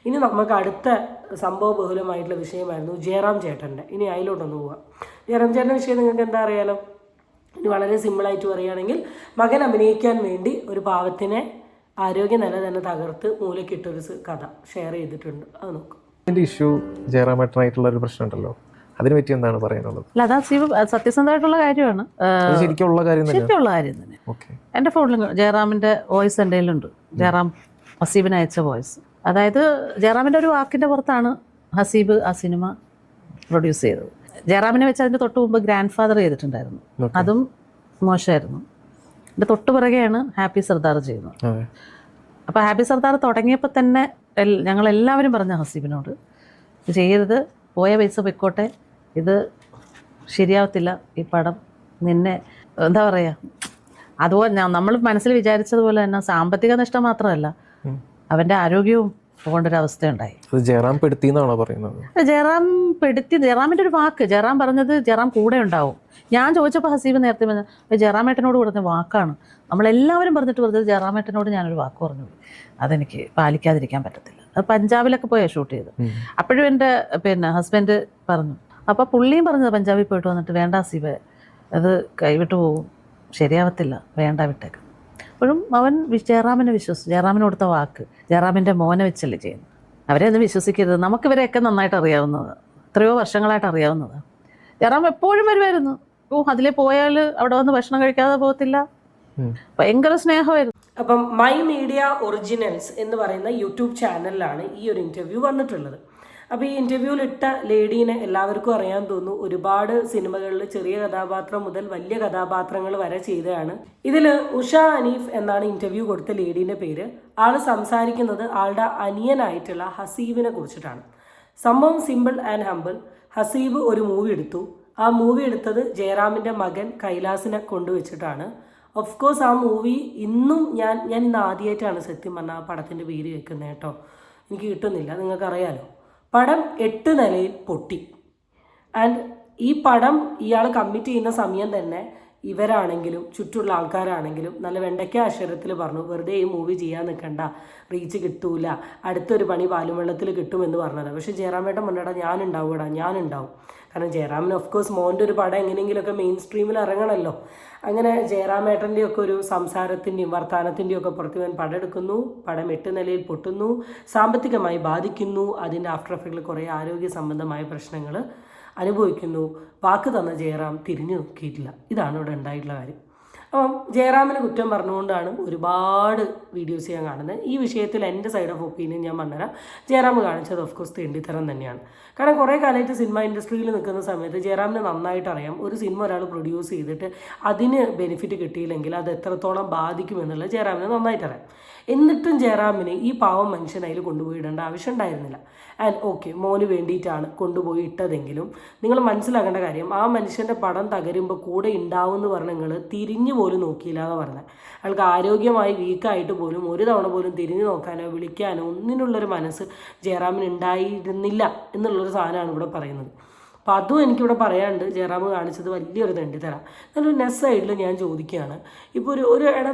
ഇനി നമുക്ക് അടുത്ത സംഭവ ബഹുലമായിട്ടുള്ള വിഷയമായിരുന്നു ജയറാം ചേട്ടൻ്റെ. ഇനി അതിലോട്ടൊന്ന് പോവാം. ജയറാം ചേട്ടൻ്റെ വിഷയം നിങ്ങൾക്ക് എന്താ അറിയാലോ? ഇനി വളരെ സിമ്പിളായിട്ട് പറയുകയാണെങ്കിൽ, മകൻ അഭിനയിക്കാൻ വേണ്ടി ഒരു പാവത്തിനെ ആരോഗ്യനില തന്നെ തകർത്ത് മൂലക്കിട്ടൊരു കഥ ഷെയർ ചെയ്തിട്ടുണ്ട്. അത് നോക്കും. ഇതിന്റെ ഇഷ്യൂ ജയറാമേട്ടനായിട്ടുള്ള ഒരു പ്രശ്നമുണ്ടല്ലോ, അതിനെ പറ്റി എന്താണ് പറയാനുള്ളത്? അല്ല, അതാ സത്യസന്ധമായിട്ടുള്ള കാര്യമാണ്, ശരിക്കുള്ള കാര്യം തന്നെ. എൻ്റെ ഫോണിൽ ജയറാമിൻ്റെ വോയിസ് എൻ്റെ കയ്യിലുണ്ട്. ജയറാം ഹസീബിന് അയച്ച വോയിസ്. അതായത് ജയറാമിൻ്റെ ഒരു വാക്കിൻ്റെ പുറത്താണ് ഹസീബ് ആ സിനിമ പ്രൊഡ്യൂസ് ചെയ്തത്. ജയറാമിനെ വെച്ച് അതിൻ്റെ തൊട്ട് മുമ്പ് ഗ്രാൻഡ് ഫാദർ ചെയ്തിട്ടുണ്ടായിരുന്നു, അതും മോശമായിരുന്നു. എൻ്റെ തൊട്ട് പിറകെയാണ് ഹാപ്പി സർദാർ ചെയ്യുന്നത്. അപ്പോൾ ഹാപ്പി സർദാർ തുടങ്ങിയപ്പോൾ തന്നെ ഞങ്ങളെല്ലാവരും പറഞ്ഞ ഹസീബിനോട്, ഇത് ചെയ്യരുത്, പോയ പൈസ പൊയ്ക്കോട്ടെ, ഇത് ശരിയാവത്തില്ല, ഈ പടം നിന്നെ എന്താ പറയുക, അതുപോലെ നമ്മൾ മനസ്സിൽ വിചാരിച്ചതുപോലെ തന്നെ സാമ്പത്തിക നഷ്ടം മാത്രമല്ല, അവൻ്റെ ആരോഗ്യവും പോകേണ്ടൊരവസ്ഥയുണ്ടായി. ജയറാം പെടുത്തി എന്നാണോ പറയുന്നത്? ജയറാമിൻ്റെ ഒരു വാക്ക്, ജയറാം പറഞ്ഞത് ജയറാം കൂടെ ഉണ്ടാവും. ഞാൻ ചോദിച്ചപ്പോൾ ഹസീബ് നേരത്തെ പറഞ്ഞ ജയറാമേട്ടനോട് പറഞ്ഞ വാക്കാണ്. നമ്മളെല്ലാവരും പറഞ്ഞത് ജയറാമേട്ടനോട് ഞാനൊരു വാക്ക് പറഞ്ഞു, അതെനിക്ക് പാലിക്കാതിരിക്കാൻ പറ്റത്തില്ല. അത് പഞ്ചാബിലൊക്കെ പോയാൽ ഷൂട്ട് ചെയ്ത്. അപ്പോഴും എൻ്റെ ഹസ്ബൻഡ് പറഞ്ഞു. അപ്പോൾ പുള്ളിയും പറഞ്ഞത് പഞ്ചാബിൽ പോയിട്ട് വന്നിട്ട്, വേണ്ട ഹസീബ്, അത് കൈവിട്ട് പോകും, ശരിയാവത്തില്ല, വേണ്ട, വിട്ടേക്ക്. അപ്പോഴും അവൻ ജയറാമിനെ വിശ്വസിച്ചു. ജയറാമിന് കൊടുത്ത വാക്ക്, ജയറാമിൻ്റെ മോനെ വെച്ചല്ലേ ചെയ്യുന്നത്. അവരെ ഒന്നും വിശ്വസിക്കരുത്. നമുക്കിവരെയൊക്കെ നന്നായിട്ട് അറിയാവുന്നത്, എത്രയോ വർഷങ്ങളായിട്ട് അറിയാവുന്നത്. ജയറാം എപ്പോഴും വരുമായിരുന്നു. അതിലേ പോയാൽ അവിടെ വന്ന് ഭക്ഷണം കഴിക്കാതെ പോകത്തില്ല, ഭയങ്കര സ്നേഹമായിരുന്നു. അപ്പം മൈ മീഡിയ ഒറിജിനൽസ് എന്ന് പറയുന്ന യൂട്യൂബ് ചാനലിലാണ് ഈ ഒരു ഇൻ്റർവ്യൂ വന്നിട്ടുള്ളത്. അപ്പോൾ ഈ ഇൻ്റർവ്യൂവിൽ ഇട്ട ലേഡീനെ എല്ലാവർക്കും അറിയാൻ തോന്നുന്നു. ഒരുപാട് സിനിമകളിൽ ചെറിയ കഥാപാത്രം മുതൽ വലിയ കഥാപാത്രങ്ങൾ വരെ ചെയ്തതാണ്. ഇതിൽ ഉഷ അനീഫ് എന്നാണ് ഇൻ്റർവ്യൂ കൊടുത്ത ലേഡീൻ്റെ പേര്. ആൾ സംസാരിക്കുന്നത് ആളുടെ അനിയനായിട്ടുള്ള ഹസീബിനെ കുറിച്ചിട്ടാണ്. സംഭവം സിമ്പിൾ ആൻഡ് ഹമ്പിൾ. ഹസീബ് ഒരു മൂവി എടുത്തു. ആ മൂവി എടുത്തത് ജയറാമിൻ്റെ മകൻ കൈലാസിനെ കൊണ്ടുവച്ചിട്ടാണ്. ഓഫ് കോഴ്സ് ആ മൂവി ഇന്നും ഞാൻ ഇന്ന് ആദ്യമായിട്ടാണ് സത്യം പറഞ്ഞാൽ ആ പടത്തിൻ്റെ പേര് കേൾക്കുന്നത് കേട്ടോ. എനിക്ക് കിട്ടുന്നില്ല, നിങ്ങൾക്കറിയാലോ. പടം 8 നിലയിൽ പൊട്ടി. ആൻഡ് ഈ പടം ഇയാൾ കമ്മിറ്റ് ചെയ്യുന്ന സമയം തന്നെ ഇവരാണെങ്കിലും ചുറ്റുള്ള ആൾക്കാരാണെങ്കിലും നല്ല വെണ്ടയ്ക്ക അക്ഷരത്തിൽ പറഞ്ഞു, വെറുതെ ഈ മൂവി ചെയ്യാൻ നിൽക്കണ്ട, റീച്ച് കിട്ടൂല, അടുത്തൊരു പണി പാലും വെള്ളത്തിൽ കിട്ടുമെന്ന് പറഞ്ഞത്. പക്ഷേ ജയറാമേട്ടൻ പറഞ്ഞടാ, ഞാനുണ്ടാവും. കാരണം ജയറാമിന് ഓഫ് കോഴ്സ് മോൻ്റെ ഒരു പടം എങ്ങനെയെങ്കിലുമൊക്കെ മെയിൻ സ്ട്രീമിൽ ഇറങ്ങണമല്ലോ. അങ്ങനെ ജയറാമേട്ടൻ്റെയൊക്കെ ഒരു സംസാരത്തിൻ്റെയും വർത്തമാനത്തിൻ്റെയും ഒക്കെ പുറത്ത് ഞാൻ പടം എടുക്കുന്നു. പടം 8 നിലയിൽ പൊട്ടുന്നു, സാമ്പത്തികമായി ബാധിക്കുന്നു, അതിൻ്റെ ആഫ്റ്റർ എഫക്റ്റിൽ കുറേ ആരോഗ്യ സംബന്ധമായ പ്രശ്നങ്ങൾ അനുഭവിക്കുന്നു. വാക്ക് തന്ന ജയറാം തിരിഞ്ഞു നോക്കിയിട്ടില്ല. ഇതാണ് ഇവിടെ ഉണ്ടായിട്ടുള്ള കാര്യം. അപ്പം ജയറാമിന് കുറ്റം പറഞ്ഞുകൊണ്ടാണ് ഒരുപാട് വീഡിയോസ് ഞാൻ കാണുന്നത്. ഈ വിഷയത്തിൽ എൻ്റെ സൈഡ് ഓഫ് ഒപ്പീനിയൻ ഞാൻ പറഞ്ഞുതരാം. ജയറാം കാണിച്ചത് ഓഫ് കോഴ്സ് തെണ്ടിത്തരം തന്നെയാണ്. കാരണം കുറേ കാലമായിട്ട് സിനിമ ഇൻഡസ്ട്രിയിൽ നിൽക്കുന്ന സമയത്ത് ജയറാമിന് നന്നായിട്ട് അറിയാം, ഒരു സിനിമ ഒരാൾ പ്രൊഡ്യൂസ് ചെയ്തിട്ട് അതിന് ബെനിഫിറ്റ് കിട്ടിയില്ലെങ്കിൽ അത് എത്രത്തോളം ബാധിക്കുമെന്നുള്ളത് ജയറാമിന് നന്നായിട്ട് അറിയാം. എന്നിട്ടും ജയറാമിന് ഈ പാവം മനുഷ്യൻ അതിൽ കൊണ്ടുപോയിടേണ്ട ആവശ്യം ഉണ്ടായിരുന്നില്ല. ആൻഡ് ഓക്കെ, മോന് വേണ്ടിയിട്ടാണ് കൊണ്ടുപോയി ഇട്ടതെങ്കിലും നിങ്ങൾ മനസ്സിലാക്കേണ്ട കാര്യം, ആ മനുഷ്യൻ്റെ പടം തകരുമ്പോൾ കൂടെ ഉണ്ടാവും എന്ന് പറഞ്ഞ് നിങ്ങൾ തിരിഞ്ഞു പോലും നോക്കിയില്ല എന്ന് പറഞ്ഞത്. അയാൾക്ക് ആരോഗ്യമായി വീക്കായിട്ട് പോലും ഒരു തവണ പോലും തിരിഞ്ഞു നോക്കാനോ വിളിക്കാനോ ഒന്നിനുള്ളൊരു മനസ്സ് ജയറാമിന് ഉണ്ടായിരുന്നില്ല എന്നുള്ളൊരു സാധനമാണ് ഇവിടെ പറയുന്നത്. അപ്പോൾ അതും എനിക്കിവിടെ പറയാനുണ്ട്. ജയറാം കാണിച്ചത് വലിയൊരു തെണ്ടിത്തരം. നല്ലൊരു നെസ് സൈഡിൽ ഞാൻ ചോദിക്കുകയാണ്, ഇപ്പോൾ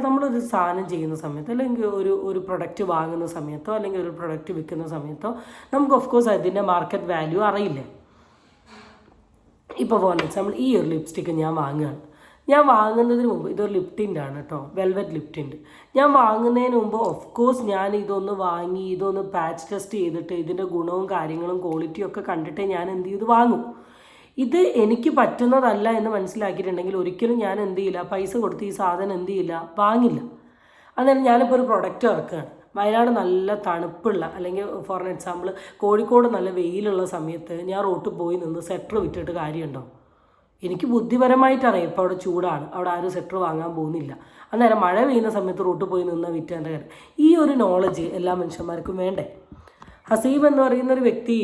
നമ്മളൊരു സാധനം ചെയ്യുന്ന സമയത്ത്, അല്ലെങ്കിൽ ഒരു പ്രൊഡക്റ്റ് വാങ്ങുന്ന സമയത്തോ അല്ലെങ്കിൽ ഒരു പ്രൊഡക്റ്റ് വിൽക്കുന്ന സമയത്തോ നമുക്ക് ഓഫ് കോഴ്സ് അതിൻ്റെ മാർക്കറ്റ് വാല്യൂ അറിയില്ല. ഇപ്പോൾ ഫോർ എക്സാമ്പിൾ ഈ ഒരു ലിപ്സ്റ്റിക്ക് ഞാൻ വാങ്ങുകയാണ്. ഞാൻ വാങ്ങുന്നതിന് മുമ്പ്, ഇതൊരു ലിപ്റ്റിൻ്റെ ആണ് കേട്ടോ, വെൽവെറ്റ് ലിപ്റ്റിൻ്റെ. ഞാൻ വാങ്ങുന്നതിന് മുമ്പ് ഓഫ് കോഴ്സ് ഞാൻ ഇതൊന്ന് വാങ്ങി ഇതൊന്ന് പാച്ച് ടെസ്റ്റ് ചെയ്തിട്ട് ഇതിൻ്റെ ഗുണവും കാര്യങ്ങളും ക്വാളിറ്റിയും ഒക്കെ കണ്ടിട്ടേ ഞാൻ എന്ത് ചെയ്ത് വാങ്ങും. ഇത് എനിക്ക് പറ്റുന്നതല്ല എന്ന് മനസ്സിലാക്കിയിട്ടുണ്ടെങ്കിൽ ഒരിക്കലും ഞാൻ എന്ത് ചെയ്യില്ല, പൈസ കൊടുത്ത് ഈ സാധനം എന്ത് ചെയ്യില്ല, വാങ്ങില്ല. അന്നേരം ഞാനിപ്പോൾ ഒരു പ്രൊഡക്റ്റ് ഇറക്കുകയാണ്. വയനാട് നല്ല തണുപ്പുള്ള, അല്ലെങ്കിൽ ഫോർ എക്സാമ്പിൾ കോഴിക്കോട് നല്ല വെയിലുള്ള സമയത്ത് ഞാൻ റോട്ടിൽ പോയി നിന്ന് സെറ്റർ വിറ്റിട്ട് കാര്യമുണ്ടോ? എനിക്ക് ബുദ്ധിപരമായിട്ട് അറിയാം ഇപ്പോൾ അവിടെ ചൂടാണ്, അവിടെ ആരും സെറ്റർ വാങ്ങാൻ പോകുന്നില്ല. അന്നേരം മഴ പെയ്യുന്ന സമയത്ത് റോട്ടിൽ പോയി നിന്ന് വിറ്റേണ്ട കാര്യം. ഈ ഒരു നോളജ് എല്ലാ മനുഷ്യന്മാർക്കും വേണ്ടേ? ഹസീബ് എന്ന് പറയുന്ന ഒരു വ്യക്തി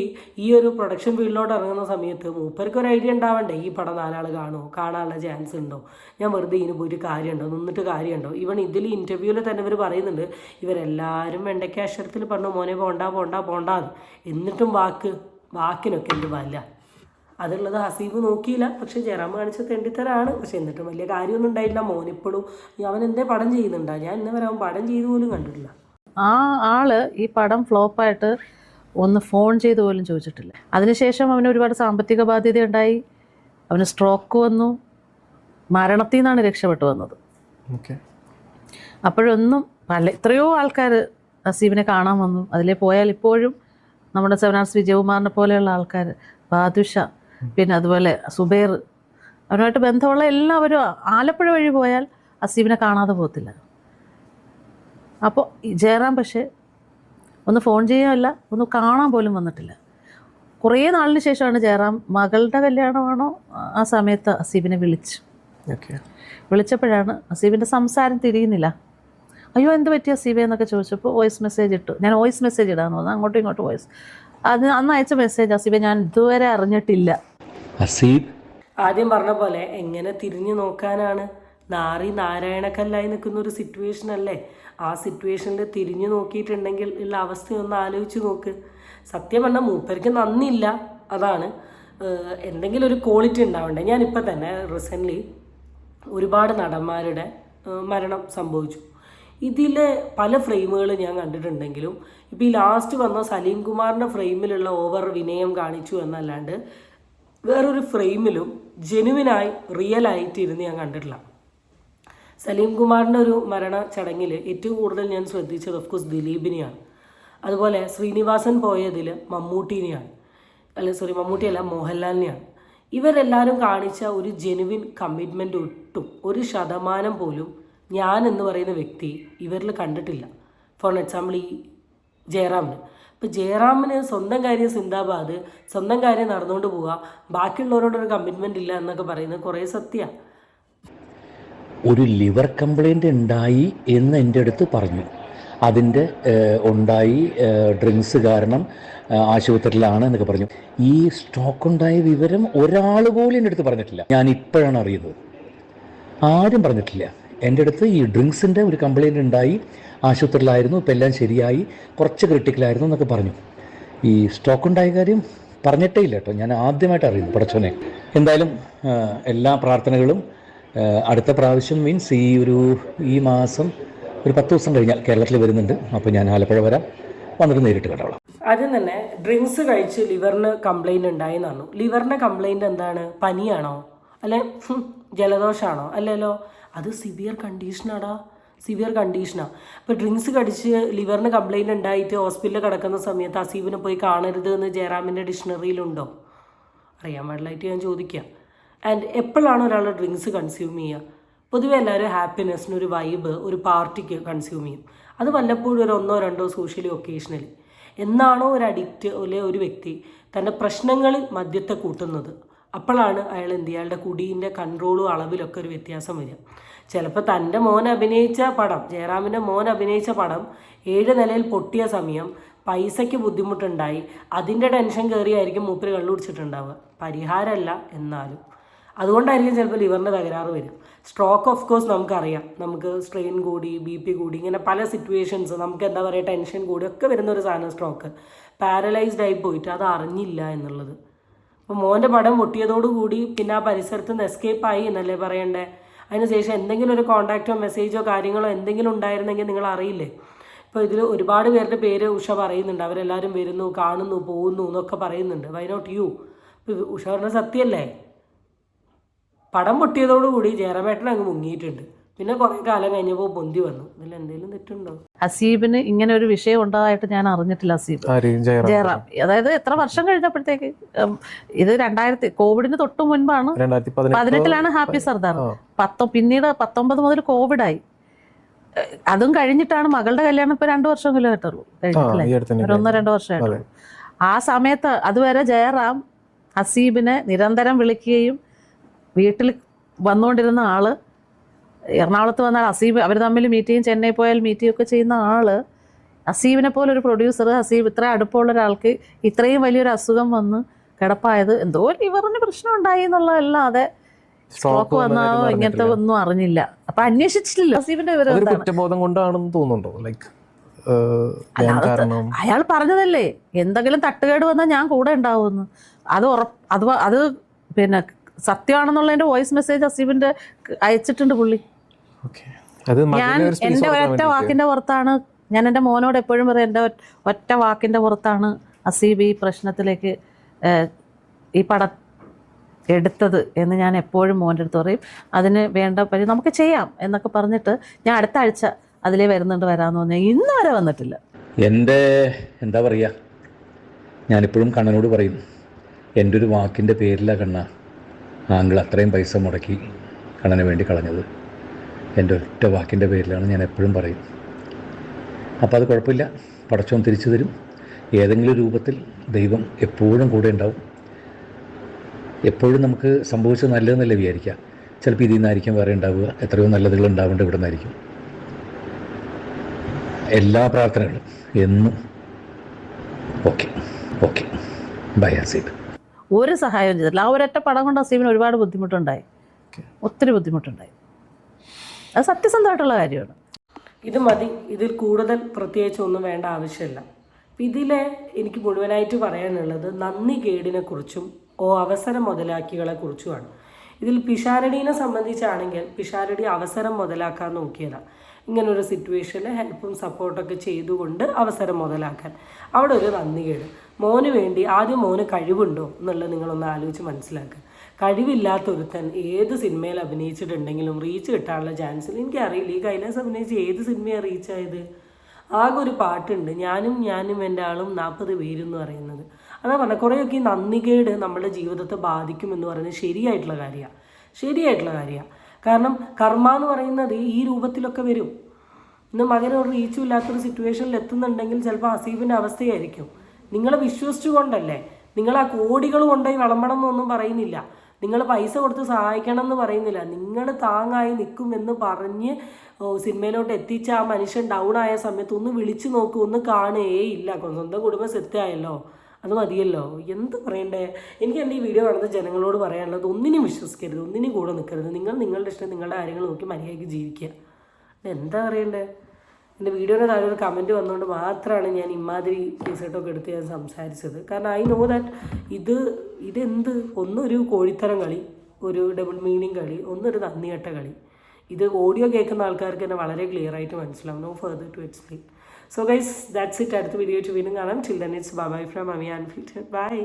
ഈ ഒരു പ്രൊഡക്ഷൻ ഫീൽഡിലോട്ട് ഇറങ്ങുന്ന സമയത്ത് മൂപ്പർക്ക് ഒരു ഐഡിയ ഉണ്ടാവണ്ടേ, ഈ പടം 4 ആൾ കാണുമോ, കാണാനുള്ള ചാൻസ് ഉണ്ടോ, ഞാൻ വെറുതെ ഇതിന് പോയിട്ട് കാര്യമുണ്ടോ, നിന്നിട്ട് കാര്യമുണ്ടോ? ഈവൻ ഇതിൽ ഇൻ്റർവ്യൂവിൽ തന്നെ ഇവർ പറയുന്നുണ്ട്, ഇവരെല്ലാവരും വെണ്ടയ്ക്ക അക്ഷരത്തിൽ പറഞ്ഞു മോനെ പോണ്ടാന്ന്. എന്നിട്ടും വാക്കിനൊക്കെ എന്ത് വല്ല. അതുള്ളത് ഹസീബ് നോക്കിയില്ല. പക്ഷേ ജയറാം കാണിച്ച തെണ്ടിത്തരാണ്. പക്ഷെ എന്നിട്ടും വലിയ കാര്യമൊന്നും ഉണ്ടായില്ല. മോനിപ്പോഴും അവൻ എന്തേ പടം ചെയ്യുന്നുണ്ടോ? ഞാൻ ഇന്ന് വരെ അവൻ പടം ചെയ്തു പോലും കണ്ടിട്ടില്ല. ആ ആള് ഈ പടം ഫ്ലോപ്പായിട്ട് ഒന്ന് ഫോൺ ചെയ്ത് പോലും ചോദിച്ചിട്ടില്ല. അതിനുശേഷം അവന് ഒരുപാട് സാമ്പത്തിക ബാധ്യത ഉണ്ടായി, അവന് സ്ട്രോക്ക് വന്നു, മരണത്തിൽ നിന്നാണ് രക്ഷപ്പെട്ടു വന്നത്. അപ്പോഴൊന്നും എത്രയോ ആൾക്കാർ ഹസീബിനെ കാണാൻ വന്നു. അതിലേ പോയാൽ ഇപ്പോഴും നമ്മുടെ 7 Hours വിജയകുമാറിനെ പോലെയുള്ള ആൾക്കാർ, ബാദുഷ, പിന്നെ അതുപോലെ സുബൈർ, അവരുമായിട്ട് ബന്ധമുള്ള എല്ലാവരും ആലപ്പുഴ വഴി പോയാൽ ഹസീബിനെ കാണാതെ പോകത്തില്ല. അപ്പോൾ ജയറാം പക്ഷേ ഒന്ന് ഫോൺ ചെയ്യാനല്ല, ഒന്ന് കാണാൻ പോലും വന്നിട്ടില്ല. കുറേ നാളിന് ശേഷമാണ് ജയറാം മകളുടെ കല്യാണമാണോ ആ സമയത്ത് ഹസീബിനെ വിളിച്ചപ്പോഴാണ് ഹസീബിൻ്റെ സംസാരം തിരിയുന്നില്ല. അയ്യോ എന്ത് പറ്റി ഹസീബേ എന്നൊക്കെ ചോദിച്ചപ്പോൾ വോയിസ് മെസ്സേജ് ഇട്ടു. ഞാൻ വോയിസ് മെസ്സേജ് ഇടാന്ന് പറഞ്ഞു, അങ്ങോട്ടും ഇങ്ങോട്ടും വോയിസ്. അന്ന് അയച്ച മെസ്സേജ് ഹസീബെ ഞാൻ ഇതുവരെ അറിഞ്ഞിട്ടില്ല. ഹസീബ് ആദ്യം പറഞ്ഞ പോലെ എങ്ങനെ തിരിഞ്ഞു നോക്കാനാണ്? നാരായണക്കല്ലായി നിൽക്കുന്ന ഒരു സിറ്റുവേഷൻ അല്ലേ? ആ സിറ്റുവേഷനിൽ തിരിഞ്ഞു നോക്കിയിട്ടുണ്ടെങ്കിൽ ഉള്ള അവസ്ഥയൊന്ന് ആലോചിച്ച് നോക്ക്. സത്യം പറഞ്ഞാൽ മൂപ്പർക്ക് നന്ദിയില്ല, അതാണ്. എന്തെങ്കിലും ഒരു ക്വാളിറ്റി ഉണ്ടാവണ്ടേ. ഞാനിപ്പോൾ തന്നെ റീസെൻ്റ്ലി ഒരുപാട് നടന്മാരുടെ മരണം സംഭവിച്ചു. ഇതിലെ പല ഫ്രെയിമുകൾ ഞാൻ കണ്ടിട്ടുണ്ടെങ്കിലും ഇപ്പോൾ ഈ ലാസ്റ്റ് വന്ന സലീം കുമാറിൻ്റെ ഫ്രെയിമിലുള്ള ഓവർ വിനയം കാണിച്ചു എന്നല്ലാണ്ട് വേറൊരു ഫ്രെയിമിലും ജെനുവിനായി റിയലായിട്ട് ഇരുന്ന് ഞാൻ കണ്ടിട്ടില്ല. സലീം കുമാറിൻ്റെ ഒരു മരണ ചടങ്ങിൽ ഏറ്റവും കൂടുതൽ ഞാൻ ശ്രദ്ധിച്ചത് ഓഫ്കോഴ്സ് ദിലീപിനെയാണ്. അതുപോലെ ശ്രീനിവാസൻ പോയതിൽ മമ്മൂട്ടിനെയാണ്. മമ്മൂട്ടിയല്ല, മോഹൻലാലിനെയാണ്. ഇവരെല്ലാവരും കാണിച്ച ഒരു ജെനുവിൻ കമ്മിറ്റ്മെൻറ്റ് ഒട്ടും 1% പോലും ഞാൻ എന്ന് പറയുന്ന വ്യക്തി ഇവരിൽ കണ്ടിട്ടില്ല. ഫോർ എക്സാമ്പിൾ ഈ ജയറാമിന്. ഇപ്പോൾ ജയറാമിന് സ്വന്തം കാര്യം സിന്ദാബാദ്, സ്വന്തം കാര്യം നടന്നുകൊണ്ട് പോവുക, ബാക്കിയുള്ളവരോടൊരു കമ്മിറ്റ്മെൻ്റ് ഇല്ല എന്നൊക്കെ പറയുന്നത് കുറേ സത്യമാണ്. ഒരു ലിവർ കംപ്ലൈൻറ്റ് ഉണ്ടായി എന്ന് എൻ്റെ അടുത്ത് പറഞ്ഞു. അതിൻ്റെ ഉണ്ടായി, ഡ്രിങ്ക്സ് കാരണം ആശുപത്രിയിലാണ് എന്നൊക്കെ പറഞ്ഞു. ഈ സ്ട്രോക്ക് ഉണ്ടായ വിവരം ഒരാൾ പോലും എൻ്റെ അടുത്ത് പറഞ്ഞിട്ടില്ല. ഞാൻ ഇപ്പോഴാണ് അറിയുന്നത്. ആരും പറഞ്ഞിട്ടില്ല. എൻ്റെ അടുത്ത് ഈ ഡ്രിങ്ക്സിൻ്റെ ഒരു കംപ്ലൈൻറ്റ് ഉണ്ടായി, ആശുപത്രിയിലായിരുന്നു, ഇപ്പം എല്ലാം ശരിയായി, കുറച്ച് ക്രിട്ടിക്കലായിരുന്നു എന്നൊക്കെ പറഞ്ഞു. ഈ സ്ട്രോക്ക് ഉണ്ടായ കാര്യം പറഞ്ഞിട്ടേ ഇല്ല കേട്ടോ. ഞാൻ ആദ്യമായിട്ട് അറിയുന്നു. പടച്ചോനെ, എന്തായാലും എല്ലാ പ്രാർത്ഥനകളും. അടുത്ത പ്രാവശ്യം മീൻസ് ഈ മാസം ഒരു 10 ദിവസം കഴിഞ്ഞാൽ കേരളത്തിൽ വരുന്നുണ്ട്. അപ്പോൾ ഞാൻ ആലപ്പുഴ വരാം, വന്നിട്ട് നേരിട്ട് കണ്ടോളാം. ആദ്യം തന്നെ ഡ്രിങ്ക്സ് കഴിച്ച് ലിവറിന് കംപ്ലൈൻറ്റ് ഉണ്ടായെന്ന് പറഞ്ഞു. ലിവറിൻ്റെ കംപ്ലൈൻറ്റ് എന്താണ്? പനിയാണോ? അല്ലെ ജലദോഷമാണോ? അല്ലല്ലോ, അത് സിവിയർ കണ്ടീഷനാണ്. അപ്പോൾ ഡ്രിങ്ക്സ് കടിച്ച് ലിവറിന് കംപ്ലൈൻറ്റ് ഉണ്ടായിട്ട് ഹോസ്പിറ്റലിൽ കിടക്കുന്ന സമയത്ത് ഹസീബിനെ പോയി കാണരുത് എന്ന് ജയറാമിൻ്റെ ഡിക്ഷണറിയിലുണ്ടോ? അറിയാൻ പാടില്ലായിട്ട് ഞാൻ ചോദിക്കുക. ആൻഡ് എപ്പോഴാണ് ഒരാൾ ഡ്രിങ്ക്സ് കൺസ്യൂം ചെയ്യുക? പൊതുവെ എല്ലാവരും ഹാപ്പിനെസ്സിന്, ഒരു വൈബ്, ഒരു പാർട്ടിക്ക് കൺസ്യൂം ചെയ്യും. അത് വല്ലപ്പോഴും ഒരു 1-2 സോഷ്യലി ഒക്കേഷണലി. എന്നാണോ ഒരു അഡിക്റ്റ് അല്ലെങ്കിൽ ഒരു വ്യക്തി തൻ്റെ പ്രശ്നങ്ങളിൽ മദ്യത്തെ കൂട്ടുന്നത്, അപ്പോഴാണ് അയാൾ അയാളുടെ കുടീൻ്റെ കൺട്രോളും അളവിലൊക്കെ ഒരു വ്യത്യാസം വരിക. ചിലപ്പോൾ തൻ്റെ ജയറാമിൻ്റെ മോൻ അഭിനയിച്ച പടം 7 നിലയിൽ പൊട്ടിയ സമയം പൈസയ്ക്ക് ബുദ്ധിമുട്ടുണ്ടായി, അതിൻ്റെ ടെൻഷൻ കയറിയായിരിക്കും മൂപ്പര് കള്ളു കുടിച്ചിട്ടുണ്ടാവുക. പരിഹാരമല്ല എന്നാലും. അതുകൊണ്ടായിരിക്കും ചിലപ്പോൾ ലിവറിൻ്റെ തകരാറ് വരും. സ്ട്രോക്ക് ഓഫ് കോഴ്സ് നമുക്കറിയാം, നമുക്ക് സ്ട്രെയിൻ കൂടി, BP കൂടി, ഇങ്ങനെ പല സിറ്റുവേഷൻസ്, നമുക്ക് എന്താ പറയുക, ടെൻഷൻ കൂടി ഒക്കെ വരുന്ന ഒരു സാധനം സ്ട്രോക്ക്. പാരലൈസ്ഡ് ആയി പോയിട്ട് അത് അറിഞ്ഞില്ല എന്നുള്ളത്. അപ്പോൾ മോൻ്റെ പടം പൊട്ടിയതോടുകൂടി പിന്നെ ആ പരിസരത്ത് നിന്ന് എസ്കേപ്പ് ആയി എന്നല്ലേ പറയണ്ടേ? അതിനുശേഷം എന്തെങ്കിലും ഒരു കോൺടാക്റ്റോ മെസ്സേജോ കാര്യങ്ങളോ എന്തെങ്കിലും ഉണ്ടായിരുന്നെങ്കിൽ നിങ്ങൾ അറിയില്ലേ? ഇപ്പോൾ ഇതിൽ ഒരുപാട് പേരുടെ പേര് ഉഷ പറയുന്നുണ്ട്. അവരെല്ലാവരും വരുന്നു, കാണുന്നു, പോകുന്നു എന്നൊക്കെ പറയുന്നുണ്ട്. Why not you? ഇപ്പോൾ ഉഷ പറഞ്ഞ സത്യമല്ലേ? പടം പൊട്ടിയതോടുകൂടി ജയറാമേട്ടൻ അങ്ങ് മുങ്ങിയിട്ടുണ്ട്. പിന്നെ കുറേ കാലം കഴിഞ്ഞപ്പോൾ പൊന്തി വന്നു. ഇതിൽ എന്തെങ്കിലും തെറ്റുണ്ടോ? ഹസീബിന് ഇങ്ങനെ ഒരു വിഷയം ഉണ്ടായിട്ട് ഞാൻ അറിഞ്ഞിട്ടില്ല. ഹസീബ് ജയറാം, അതായത് എത്ര വർഷം കഴിഞ്ഞപ്പോഴത്തേക്ക്, ഇത് 2000 കോവിഡിന് തൊട്ട് മുൻപാണ്, 2018 ഹാപ്പി സർദാർ. പിന്നീട് 19 മുതൽ കോവിഡായി. അതും കഴിഞ്ഞിട്ടാണ് മകളുടെ കല്യാണം ഇപ്പൊ 2 വർഷമെങ്കിലും ആയിട്ടുള്ളൂ, കഴിഞ്ഞിട്ടില്ലേ, ഈ അടുത്ത് തന്നെ ഒരു 1-2 വർഷമായിട്ടുള്ളൂ. ആ സമയത്ത് അതുവരെ ജയറാം ഹസീബിനെ നിരന്തരം വിളിക്കുകയും വീട്ടിൽ വന്നുകൊണ്ടിരുന്ന ആള്, എറണാകുളത്ത് വന്നാൽ ഹസീബ് അവർ തമ്മിൽ മീറ്റ് ചെയ്യും, ചെന്നൈ പോയാൽ മീറ്റ് ചെയ്യുകയൊക്കെ ചെയ്യുന്ന ആള്, ഹസീബിനെ പോലെ ഒരു പ്രൊഡ്യൂസർ, ഹസീബ് ഇത്ര അടുപ്പമുള്ള ഒരാൾക്ക് ഇത്രയും വലിയൊരു അസുഖം വന്ന് കിടപ്പായത് എന്തോ ലിവറിന് പ്രശ്നം ഉണ്ടായി എന്നുള്ളതല്ലാതെ സ്ട്രോക്ക് വന്നാവോ ഇങ്ങനത്തെ ഒന്നും അറിഞ്ഞില്ല. അപ്പൊ അന്വേഷിച്ചിട്ടില്ല ഹസീബിന്റെ വിവരം എന്താണ്. കുറ്റബോധം കൊണ്ടാണെന്ന് തോന്നുന്നുണ്ടോ? ലൈക്ക് അയാൾ പറഞ്ഞതല്ലേ എന്തെങ്കിലും തട്ടുകേട് വന്നാൽ ഞാൻ കൂടെ ഉണ്ടാവുമെന്ന്. അത് പിന്നെ സത്യമാണെന്നുള്ളതിന്റെ വോയിസ് മെസ്സേജ് ഹസീബിന്റെ അയച്ചിട്ടുണ്ട് പുള്ളി. ഞാൻ എൻ്റെ ഒറ്റ വാക്കിന്റെ പുറത്താണ്, ഞാൻ എൻ്റെ മോനോട് എപ്പോഴും പറയും, എൻ്റെ ഒറ്റ വാക്കിന്റെ പുറത്താണ് ഹസീബ് ഈ പ്രശ്നത്തിലേക്ക് ഈ പടം എടുത്തത് എന്ന് ഞാൻ എപ്പോഴും മോൻ്റെ അടുത്ത് പറയും. അതിന് വേണ്ട നമുക്ക് ചെയ്യാം എന്നൊക്കെ പറഞ്ഞിട്ട് ഞാൻ അടുത്ത ആഴ്ച അതിലേ വരാമെന്ന് പറഞ്ഞാൽ ഇന്ന് വരെ വന്നിട്ടില്ല. എൻ്റെ എന്താ പറയുക, ഞാനിപ്പോഴും കണ്ണനോട് പറയും, എൻ്റെ ഒരു വാക്കിൻ്റെ പേരിലാണ് കണ്ണ ആങ്കിൾ അത്രയും പൈസ മുടക്കി കണ്ണന് വേണ്ടി കളഞ്ഞത്. എൻ്റെ ഒറ്റ വാക്കിൻ്റെ പേരിലാണ്, ഞാൻ എപ്പോഴും പറയും. അപ്പോൾ അത് കുഴപ്പമില്ല, പടച്ചോൻ തിരിച്ചു തരും. ഏതെങ്കിലും രൂപത്തിൽ ദൈവം എപ്പോഴും കൂടെ ഉണ്ടാവും. എപ്പോഴും നമുക്ക് സംഭവിച്ചത് നല്ലതെന്നല്ല വിചാരിക്കുക, ചിലപ്പോൾ ഇതിൽ നിന്നായിരിക്കും വേറെ ഉണ്ടാവുക. എത്രയോ നല്ലതുകൾ ഉണ്ടാവേണ്ടത് ഇവിടെ നിന്നായിരിക്കും. എല്ലാ പ്രാർത്ഥനകളും എന്നും ഓക്കെ ബൈ ഹസീബ്. ഒരു സഹായവും ചെയ്തിട്ടില്ല. ആ ഒരൊറ്റ പടം കൊണ്ട് ഹസീബിന് ഒരുപാട് ബുദ്ധിമുട്ടുണ്ടായി, ഒത്തിരി ബുദ്ധിമുട്ടുണ്ടായി. അത് സത്യസന്ധമായിട്ടുള്ള കാര്യമാണ്. ഇത് മതി, ഇതിൽ കൂടുതൽ പ്രത്യേകിച്ച് ഒന്നും വേണ്ട ആവശ്യമില്ല. ഇതിലെ എനിക്ക് മുഴുവനായിട്ട് പറയാനുള്ളത് നന്ദി കേടിനെ കുറിച്ചും അവസര മുതലാക്കികളെ കുറിച്ചുമാണ്. ഇതിൽ പിഷാരടീനെ സംബന്ധിച്ചാണെങ്കിൽ പിഷാരടി അവസരം മുതലാക്കാൻ നോക്കിയതാണ്. ഇങ്ങനൊരു സിറ്റുവേഷനിൽ ഹെൽപ്പും സപ്പോർട്ടൊക്കെ ചെയ്തുകൊണ്ട് അവസരം മുതലാക്കാൻ. അവിടെ ഒരു നന്ദി കേട്. മോന് വേണ്ടി ആദ്യം മോന് കഴിവുണ്ടോ എന്നുള്ളത് നിങ്ങളൊന്ന് ആലോചിച്ച് മനസ്സിലാക്കുക. കഴിവില്ലാത്തൊരുത്തൻ ഏത് സിനിമയിൽ അഭിനയിച്ചിട്ടുണ്ടെങ്കിലും റീച്ച് കിട്ടാനുള്ള ചാൻസിൽ എനിക്കറിയില്ല. ഈ കൈലാസ് അഭിനയിച്ച് ഏത് സിനിമയാണ് റീച്ചായത്? ആകെ ഒരു പാട്ടുണ്ട്, ഞാനും എൻ്റെ ആളും 40 പേരെന്ന് പറയുന്നത്. അതാ പറഞ്ഞാൽ കുറേയൊക്കെ ഈ നന്ദികേട് നമ്മുടെ ജീവിതത്തെ ബാധിക്കുമെന്ന് പറയുന്നത് ശരിയായിട്ടുള്ള കാര്യമാണ്. കാരണം കർമ്മ എന്ന് പറയുന്നത് ഈ രൂപത്തിലൊക്കെ വരും. ഇന്ന് മകന് ഒരു റീച്ചും ഇല്ലാത്തൊരു സിറ്റുവേഷനിൽ എത്തുന്നുണ്ടെങ്കിൽ ചിലപ്പോൾ ഹസീബിൻ്റെ അവസ്ഥയായിരിക്കും. നിങ്ങളെ വിശ്വസിച്ചുകൊണ്ടല്ലേ, നിങ്ങൾ ആ കോടികൾ കൊണ്ടുപോയി വിളമ്പണം എന്നൊന്നും പറയുന്നില്ല, നിങ്ങൾ പൈസ കൊടുത്ത് സഹായിക്കണം എന്ന് പറയുന്നില്ല. നിങ്ങൾ താങ്ങായി നിൽക്കും എന്ന് പറഞ്ഞ് സിനിമയിലോട്ട് എത്തിച്ച ആ മനുഷ്യൻ ഡൗൺ ആയ സമയത്ത് ഒന്ന് വിളിച്ചു നോക്കൂ, ഒന്ന് കാണുകയേ ഇല്ല. സ്വന്തം കുടുംബം സെറ്റായല്ലോ, അത് മതിയല്ലോ. എന്ത് പറയണ്ടേ? എനിക്ക് എൻ്റെ ഈ വീഡിയോ കാണുന്ന ജനങ്ങളോട് പറയാനുള്ളത്, ഒന്നിനും വിശ്വസിക്കരുത്, ഒന്നിനും കൂടെ നിൽക്കരുത്. നിങ്ങളുടെ ഇഷ്ടം, നിങ്ങളുടെ കാര്യങ്ങൾ നോക്കി മര്യാദയ്ക്ക് ജീവിക്കുക. എന്താ പറയണ്ടേ? എൻ്റെ വീഡിയോയുടെ താഴെ ഒരു കമൻറ്റ് വന്നുകൊണ്ട് മാത്രമാണ് ഞാൻ ഇമാതിരി ടീഷർട്ടൊക്കെ എടുത്ത് ഞാൻ സംസാരിച്ചത്. കാരണം ഐ നോ ദാറ്റ് ഇതെന്ത് ഒന്നൊരു കോഴിത്തരം കളി, ഒരു ഡബിൾ മീനിങ് കളി, ഒന്നൊരു നന്ദികെട്ട കളി. ഇത് ഓഡിയോ കേൾക്കുന്ന ആൾക്കാർക്ക് തന്നെ വളരെ ക്ലിയർ ആയിട്ട് മനസ്സിലാവും. No further to explain. So guys, that's it. അടുത്ത വീഡിയോ വീണ്ടും കാണാം. Till then it's bye from Ami unfiltered. By.